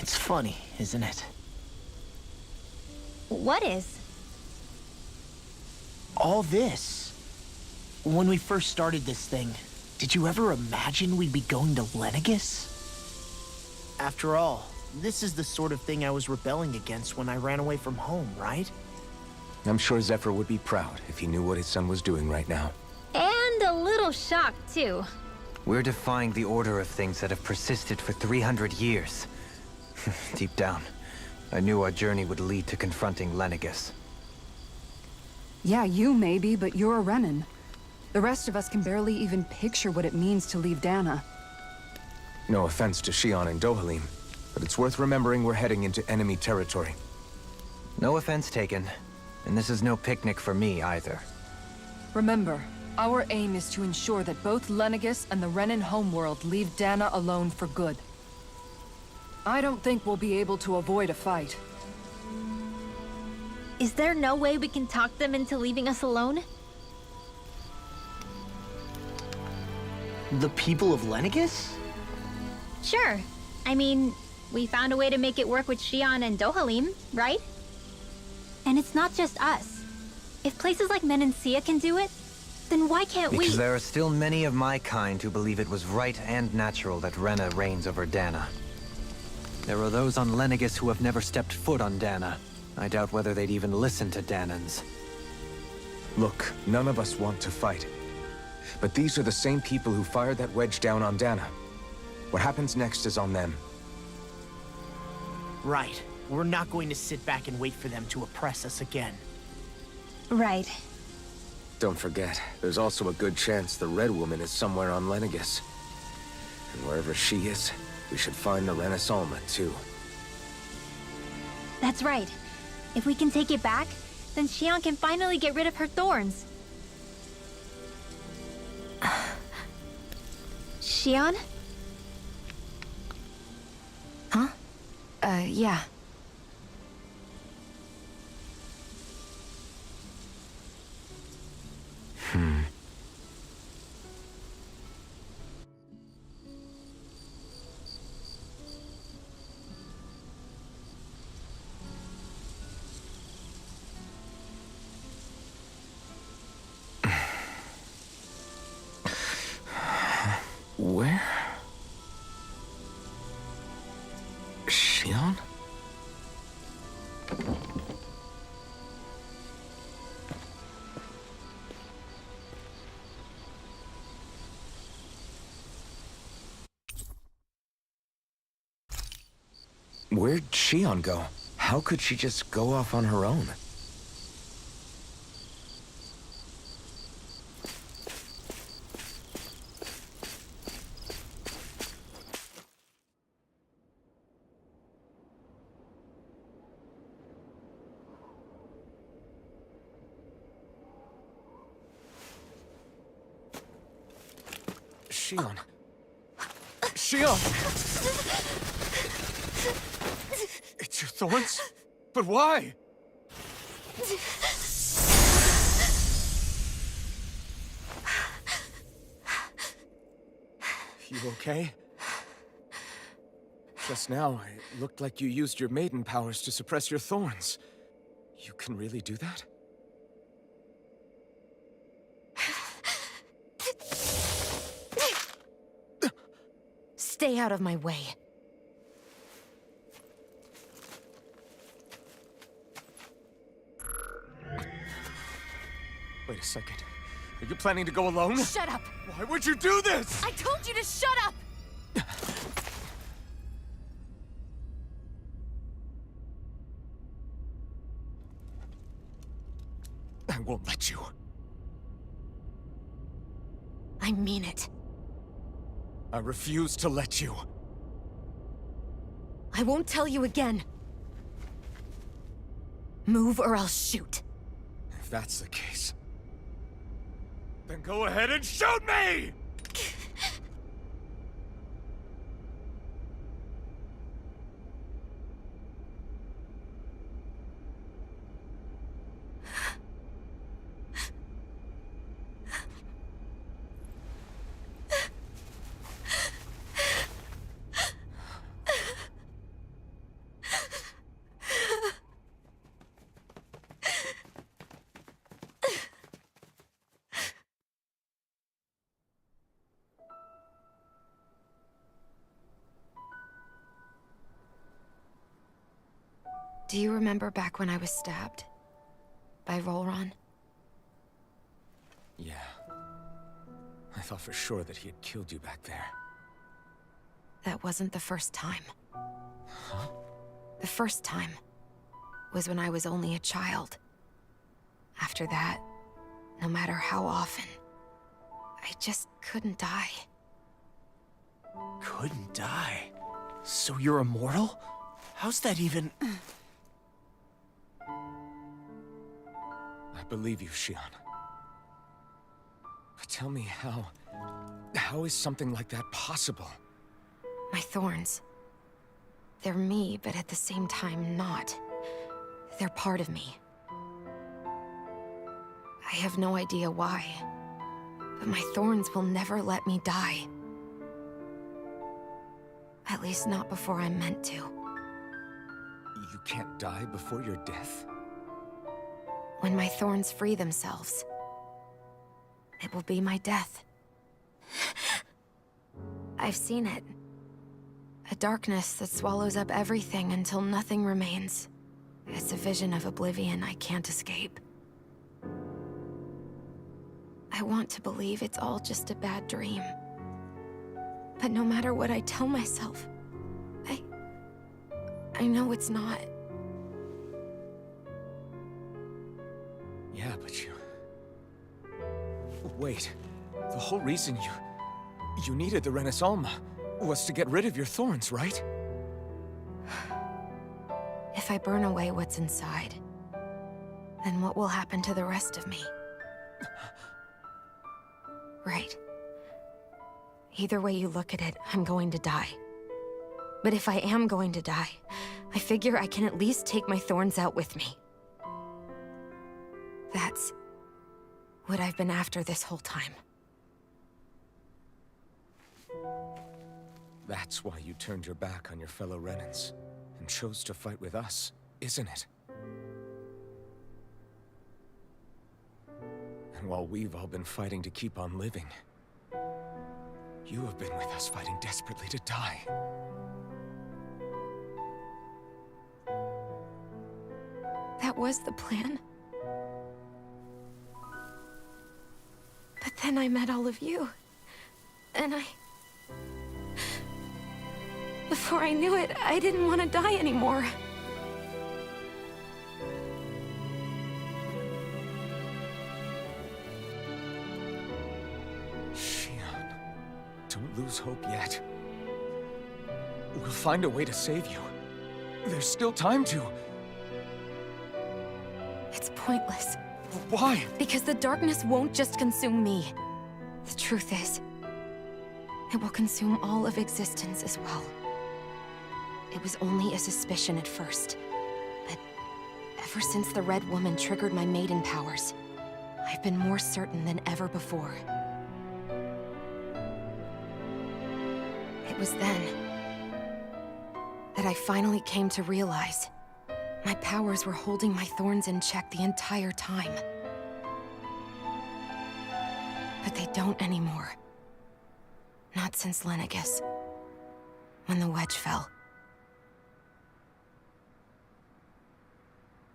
It's funny, isn't it? What is? All this. When we first started this thing, did you ever imagine we'd be going to Lenegus? After all, this is the sort of thing I was rebelling against when I ran away from home, right? I'm sure Zephyr would be proud if he knew what his son was doing right now. And a little shocked, too. We're defying the order of things that have persisted for 300 years. Deep down, I knew our journey would lead to confronting Lenegus. Yeah, you maybe, but you're a Renin. The rest of us can barely even picture what it means to leave Dana. No offense to Shion and Dohalim, but it's worth remembering we're heading into enemy territory. No offense taken, and this is no picnic for me either. Remember, our aim is to ensure that both Lenegus and the Renin homeworld leave Dana alone for good. I don't think we'll be able to avoid a fight. Is there no way we can talk them into leaving us alone? The people of Lenegus? Sure. I mean, we found a way to make it work with Shion and Dohalim, right? And it's not just us. If places like Menancia can do it, then why can't we? Because there are still many of my kind who believe it was right and natural that Rena reigns over Dana. There are those on Lenegus who have never stepped foot on Dana. I doubt whether they'd even listen to Danans. Look, none of us want to fight. But these are the same people who fired that wedge down on Dana. What happens next is on them. Right. We're not going to sit back and wait for them to oppress us again. Right. Don't forget, there's also a good chance the Red Woman is somewhere on Lenegus. And wherever she is, we should find the Renaissance too. That's right. If we can take it back, then Shion can finally get rid of her thorns. Shion? Huh? Yeah. Where? Shion? Where'd Shion go? How could she just go off on her own? Shion. Shion! It's your thorns? But why? You okay? Just now, it looked like you used your maiden powers to suppress your thorns. You can really do that? Stay out of my way. Wait a second. Are you planning to go alone? Shut up! Why would you do this? I told you to shut up! I won't let you. I mean it. I refuse to let you. I won't tell you again. Move or I'll shoot. If that's the case, then go ahead and shoot me! Do you remember back when I was stabbed? By Volron? Yeah. I thought for sure that he had killed you back there. That wasn't the first time. The first time was when I was only a child. After that, no matter how often, I just couldn't die. Couldn't die? So you're immortal? How's that even... I believe you, Xion. But tell me how is something like that possible? My thorns. They're me, but at the same time not. They're part of me. I have no idea why, but my thorns will never let me die. At least not before I'm meant to. You can't die before your death? When my thorns free themselves, it will be my death. I've seen it. A darkness that swallows up everything until nothing remains. It's a vision of oblivion I can't escape. I want to believe it's all just a bad dream. But no matter what I tell myself, I know it's not. Yeah, but you... Wait. The whole reason you needed the Renaissance was to get rid of your thorns, right? If I burn away what's inside, then what will happen to the rest of me? Right. Either way you look at it, I'm going to die. But if I am going to die, I figure I can at least take my thorns out with me. That's what I've been after this whole time. That's why you turned your back on your fellow Renans and chose to fight with us, isn't it? And while we've all been fighting to keep on living, you have been with us fighting desperately to die. That was the plan. But then I met all of you. And before I knew it, I didn't want to die anymore. Xion, don't lose hope yet. We'll find a way to save you. There's still time to. It's pointless. Why? Because the darkness won't just consume me. The truth is, it will consume all of existence as well. It was only a suspicion at first, but ever since the Red Woman triggered my maiden powers, I've been more certain than ever before. It was then that I finally came to realize my powers were holding my thorns in check the entire time. But they don't anymore. Not since Lenegis, when the wedge fell.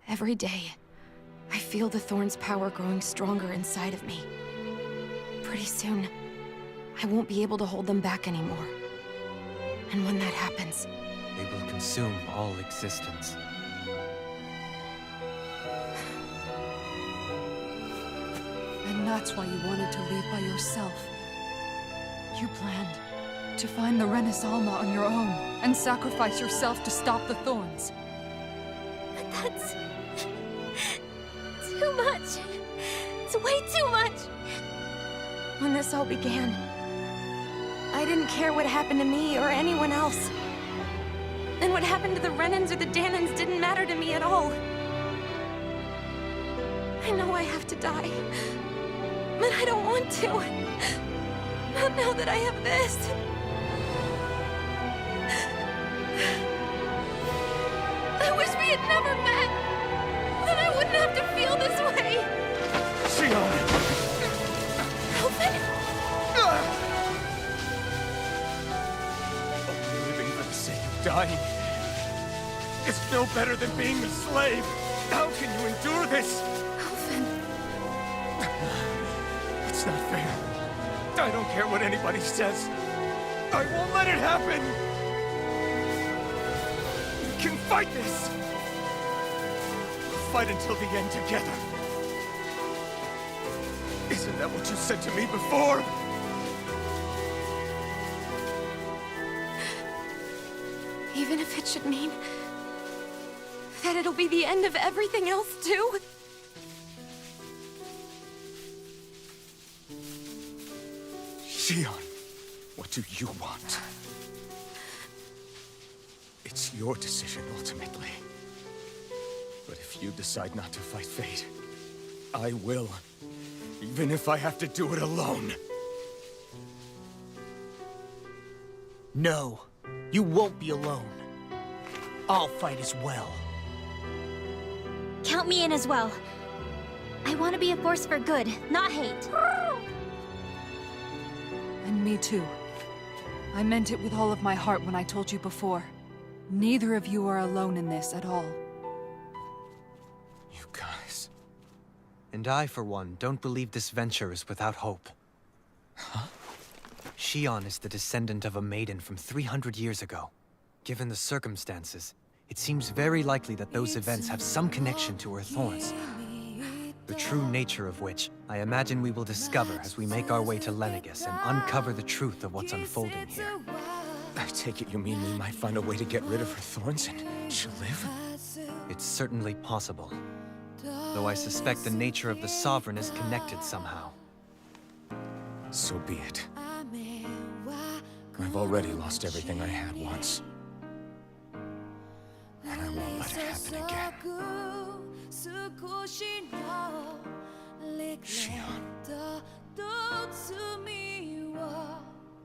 Every day, I feel the thorn's power growing stronger inside of me. Pretty soon, I won't be able to hold them back anymore. And when that happens... They will consume all existence. And that's why you wanted to leave by yourself. You planned to find the Renis Alma on your own and sacrifice yourself to stop the thorns. That's... too much. It's way too much. When this all began, I didn't care what happened to me or anyone else. And what happened to the Renans or the Danans didn't matter to me at all. I know I have to die, but I don't want to. Not now that I have this. I wish we had never met. Then I wouldn't have to feel this way. Xion! Alvin? Only living for the sake of dying is no better than being a slave. How can you endure this? Alvin. It's not fair. I don't care what anybody says. I won't let it happen! We can fight this! We'll fight until the end together. Isn't that what you said to me before? Even if it should mean that it'll be the end of everything else, too? Xion, what do you want? It's your decision, ultimately. But if you decide not to fight fate, I will. Even if I have to do it alone. No, you won't be alone. I'll fight as well. Count me in as well. I want to be a force for good, not hate. And me too. I meant it with all of my heart when I told you before. Neither of you are alone in this at all. You guys... And I, for one, don't believe this venture is without hope. Huh? Xion is the descendant of a maiden from 300 years ago. Given the circumstances, it seems very likely that those events have some connection to her thorns. The true nature of which, I imagine we will discover as we make our way to Lenegis and uncover the truth of what's unfolding here. I take it you mean we might find a way to get rid of her thorns and she'll live? It's certainly possible. Though I suspect the nature of the Sovereign is connected somehow. So be it. I've already lost everything I had once. And I won't let it happen again. Xion.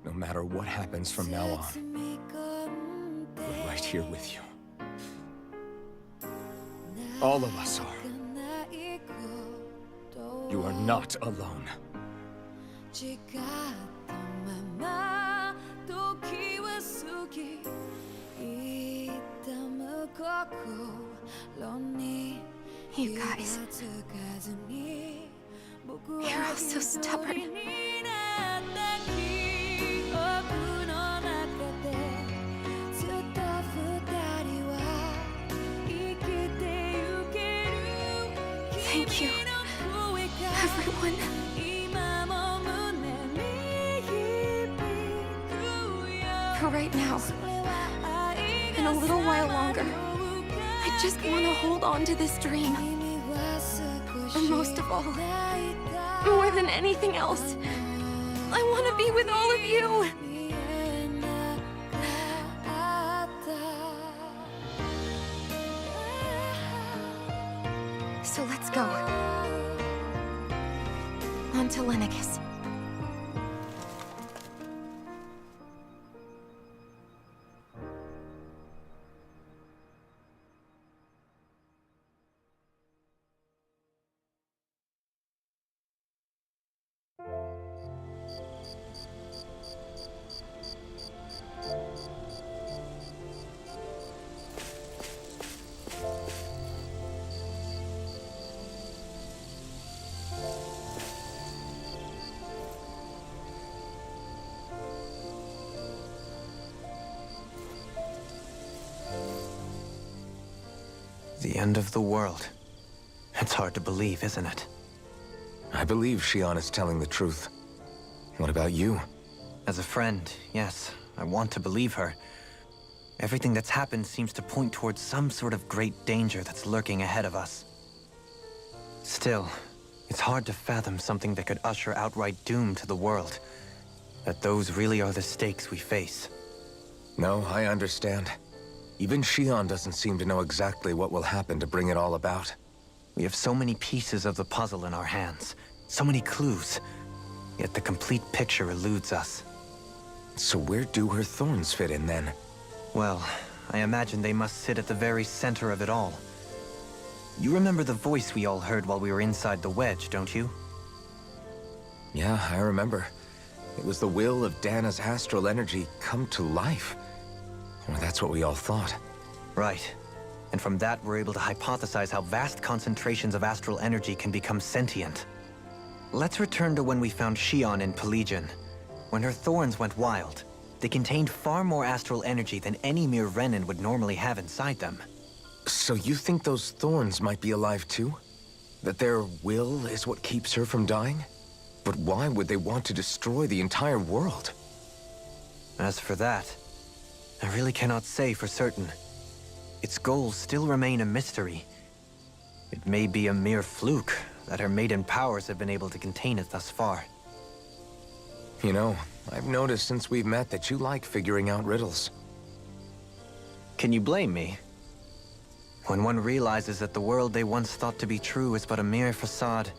No matter what happens from now on, we're right here with you. All of us are. You are not alone. You guys... You're all so stubborn. Thank you, everyone. For right now, and a little while longer, I just want to hold on to this dream. And most of all, more than anything else, I want to be with all of you. So let's go. On to Lenegis. The end of the world. It's hard to believe, isn't it? I believe Shion is telling the truth. What about you? As a friend, yes, I want to believe her. Everything that's happened seems to point towards some sort of great danger that's lurking ahead of us. Still, it's hard to fathom something that could usher outright doom to the world. That those really are the stakes we face. No, I understand. Even Shion doesn't seem to know exactly what will happen to bring it all about. We have so many pieces of the puzzle in our hands, so many clues, yet the complete picture eludes us. So where do her thorns fit in then? Well, I imagine they must sit at the very center of it all. You remember the voice we all heard while we were inside the wedge, don't you? Yeah, I remember. It was the will of Dana's astral energy come to life. Or that's what we all thought. Right. And from that, we're able to hypothesize how vast concentrations of astral energy can become sentient. Let's return to when we found Shion in Pelagian. When her thorns went wild, they contained far more astral energy than any mere Renin would normally have inside them. So you think those thorns might be alive too? That their will is what keeps her from dying? But why would they want to destroy the entire world? As for that, I really cannot say for certain. Its goals still remain a mystery. It may be a mere fluke that her maiden powers have been able to contain it thus far. You know, I've noticed since we've met that you like figuring out riddles. Can you blame me? When one realizes that the world they once thought to be true is but a mere facade,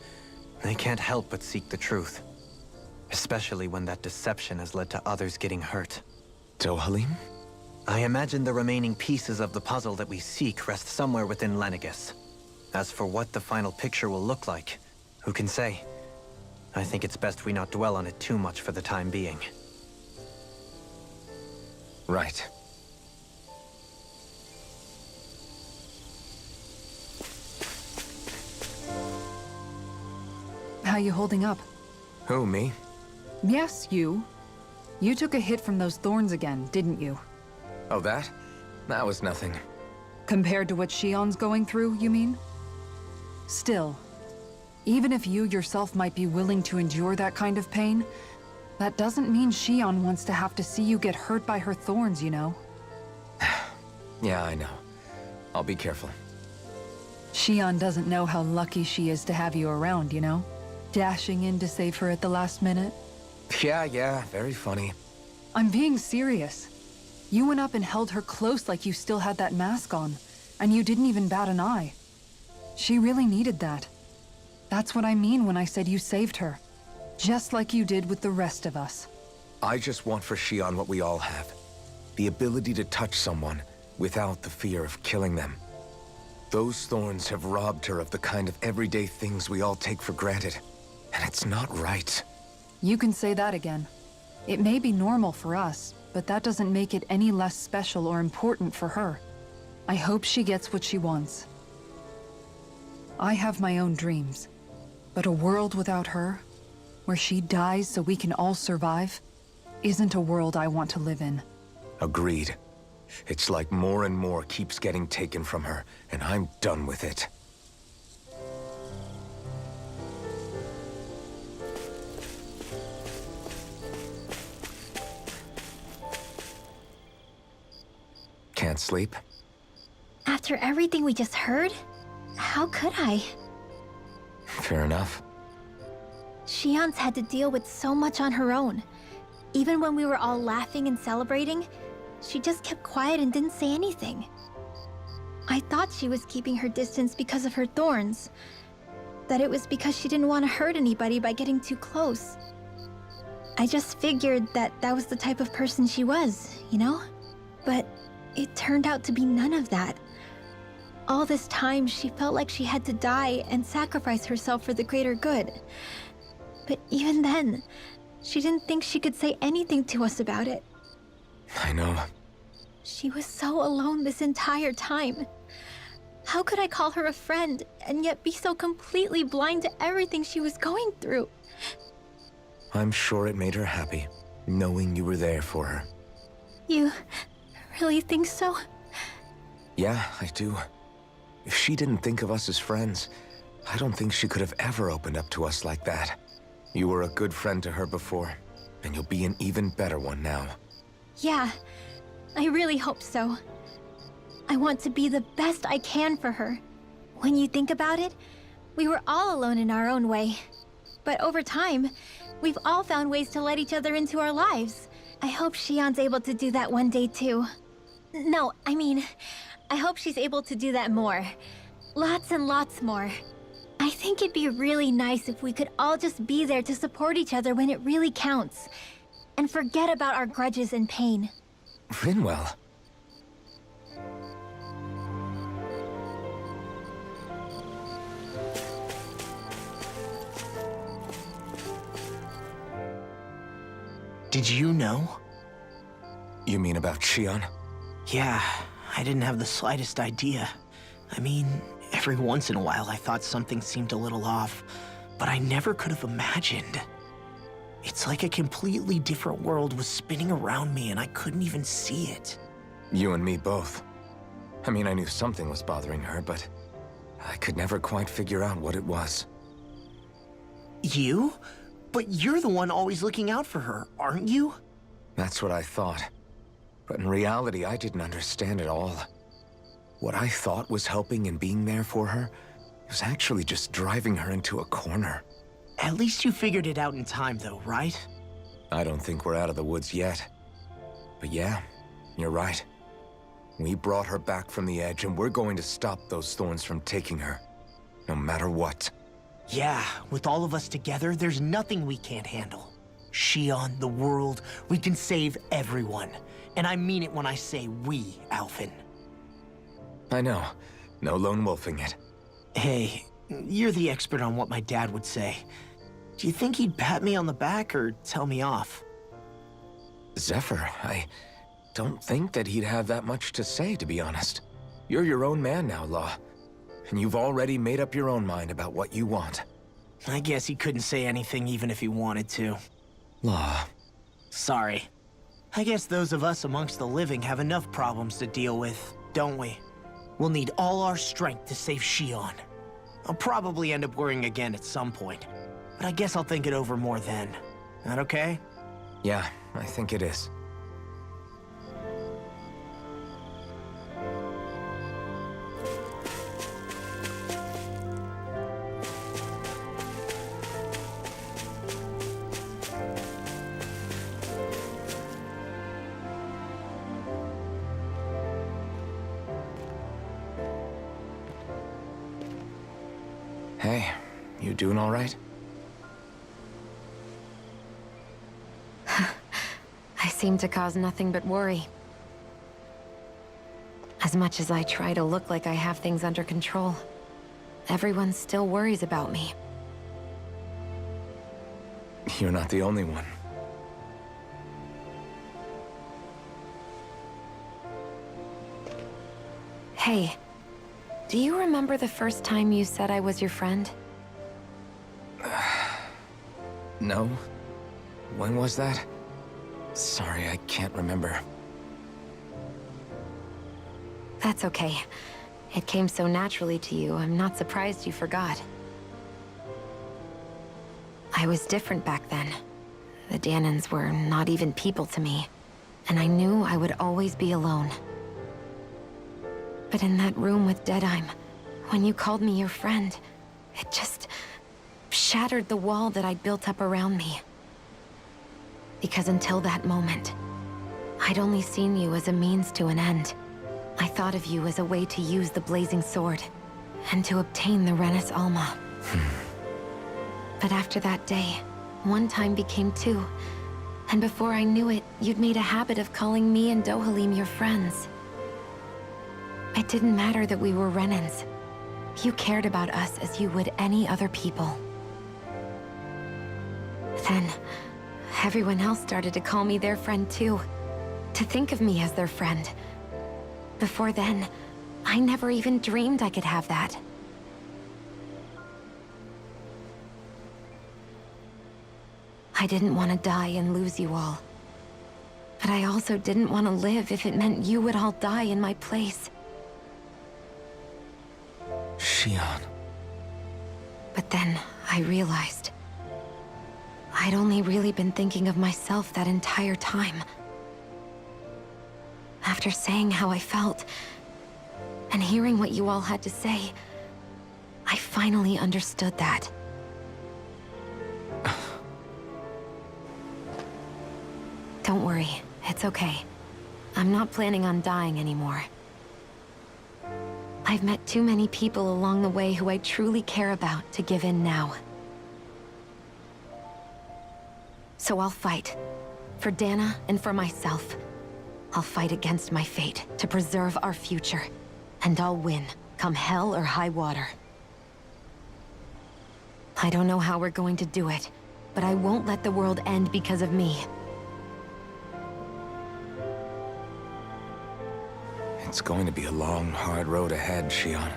they can't help but seek the truth. Especially when that deception has led to others getting hurt. Dohalim? I imagine the remaining pieces of the puzzle that we seek rest somewhere within Lenegis. As for what the final picture will look like, who can say? I think it's best we not dwell on it too much for the time being. Right. How you holding up? Who, me? Yes, you. You took a hit from those thorns again, didn't you? Oh, that? That was nothing. Compared to what Shion's going through, you mean? Still, even if you yourself might be willing to endure that kind of pain, that doesn't mean Shion wants to have to see you get hurt by her thorns, you know? Yeah, I know. I'll be careful. Shion doesn't know how lucky she is to have you around, you know? Dashing in to save her at the last minute. Yeah, very funny. I'm being serious. You went up and held her close like you still had that mask on, and you didn't even bat an eye. She really needed that. That's what I mean when I said you saved her. Just like you did with the rest of us. I just want for Shion what we all have. The ability to touch someone without the fear of killing them. Those thorns have robbed her of the kind of everyday things we all take for granted. And it's not right. You can say that again. It may be normal for us, but that doesn't make it any less special or important for her. I hope she gets what she wants. I have my own dreams, but a world without her, where she dies so we can all survive, isn't a world I want to live in. Agreed. It's like more and more keeps getting taken from her, and I'm done with it. Can't sleep? After everything we just heard, how could I? Fair enough. Shion's had to deal with so much on her own. Even when we were all laughing and celebrating, she just kept quiet and didn't say anything. I thought she was keeping her distance because of her thorns. That it was because she didn't want to hurt anybody by getting too close. I just figured that that was the type of person she was, you know? But it turned out to be none of that. All this time, she felt like she had to die and sacrifice herself for the greater good. But even then, she didn't think she could say anything to us about it. I know. She was so alone this entire time. How could I call her a friend and yet be so completely blind to everything she was going through? I'm sure it made her happy, knowing you were there for her. You really think so? Yeah, I do. If she didn't think of us as friends, I don't think she could have ever opened up to us like that. You were a good friend to her before, and you'll be an even better one now. Yeah, I really hope so. I want to be the best I can for her. When you think about it, we were all alone in our own way. But over time, we've all found ways to let each other into our lives. I hope Shion's able to do that one day too. No, I mean, I hope she's able to do that more. Lots and lots more. I think it'd be really nice if we could all just be there to support each other when it really counts. And forget about our grudges and pain. Rinwell. Did you know? You mean about Shion? Yeah, I didn't have the slightest idea. I mean, every once in a while I thought something seemed a little off, but I never could have imagined. It's like a completely different world was spinning around me and I couldn't even see it. You and me both. I mean, I knew something was bothering her, but I could never quite figure out what it was. You? But you're the one always looking out for her, aren't you? That's what I thought. But in reality, I didn't understand it all. What I thought was helping and being there for her was actually just driving her into a corner. At least you figured it out in time, though, right? I don't think we're out of the woods yet. But yeah, you're right. We brought her back from the edge, and we're going to stop those thorns from taking her. No matter what. Yeah, with all of us together, there's nothing we can't handle. Shion, the world, we can save everyone. And I mean it when I say we, Alphen. I know. No lone wolfing it. Hey, you're the expert on what my dad would say. Do you think he'd pat me on the back or tell me off? Zephyr, I don't think that he'd have that much to say, to be honest. You're your own man now, Law. And you've already made up your own mind about what you want. I guess he couldn't say anything even if he wanted to. Law. Sorry. I guess those of us amongst the living have enough problems to deal with, don't we? We'll need all our strength to save Shion. I'll probably end up worrying again at some point, but I guess I'll think it over more then. That okay? Yeah, I think it is. Hey, you doing all right? I seem to cause nothing but worry. As much as I try to look like I have things under control, everyone still worries about me. You're not the only one. Hey, do you remember the first time you said I was your friend? No? When was that? Sorry, I can't remember. That's okay. It came so naturally to you, I'm not surprised you forgot. I was different back then. The Danans were not even people to me, and I knew I would always be alone. But in that room with Deadheim, when you called me your friend, it just shattered the wall that I'd built up around me. Because until that moment, I'd only seen you as a means to an end. I thought of you as a way to use the blazing sword, and to obtain the Renis Alma. But after that day, one time became two, and before I knew it, you'd made a habit of calling me and Dohalim your friends. It didn't matter that we were Renins. You cared about us as you would any other people. Then, everyone else started to call me their friend too. To think of me as their friend. Before then, I never even dreamed I could have that. I didn't want to die and lose you all. But I also didn't want to live if it meant you would all die in my place. Shion. But then I realized I'd only really been thinking of myself that entire time. After saying how I felt, and hearing what you all had to say, I finally understood that. Don't worry, it's okay. I'm not planning on dying anymore. I've met too many people along the way who I truly care about to give in now. So I'll fight. For Dana and for myself. I'll fight against my fate to preserve our future. And I'll win, come hell or high water. I don't know how we're going to do it, but I won't let the world end because of me. It's going to be a long, hard road ahead, Shion.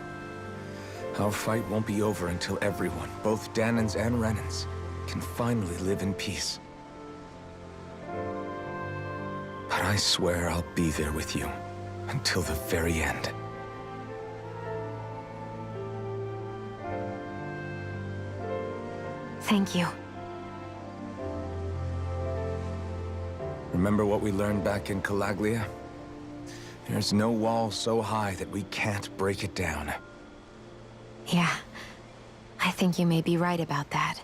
Our fight won't be over until everyone, both Danans and Renans, can finally live in peace. But I swear I'll be there with you until the very end. Thank you. Remember what we learned back in Calaglia? There's no wall so high that we can't break it down. Yeah, I think you may be right about that.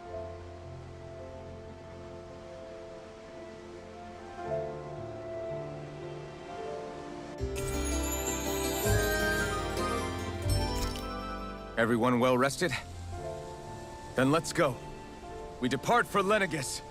Everyone well rested? Then let's go. We depart for Lenegis.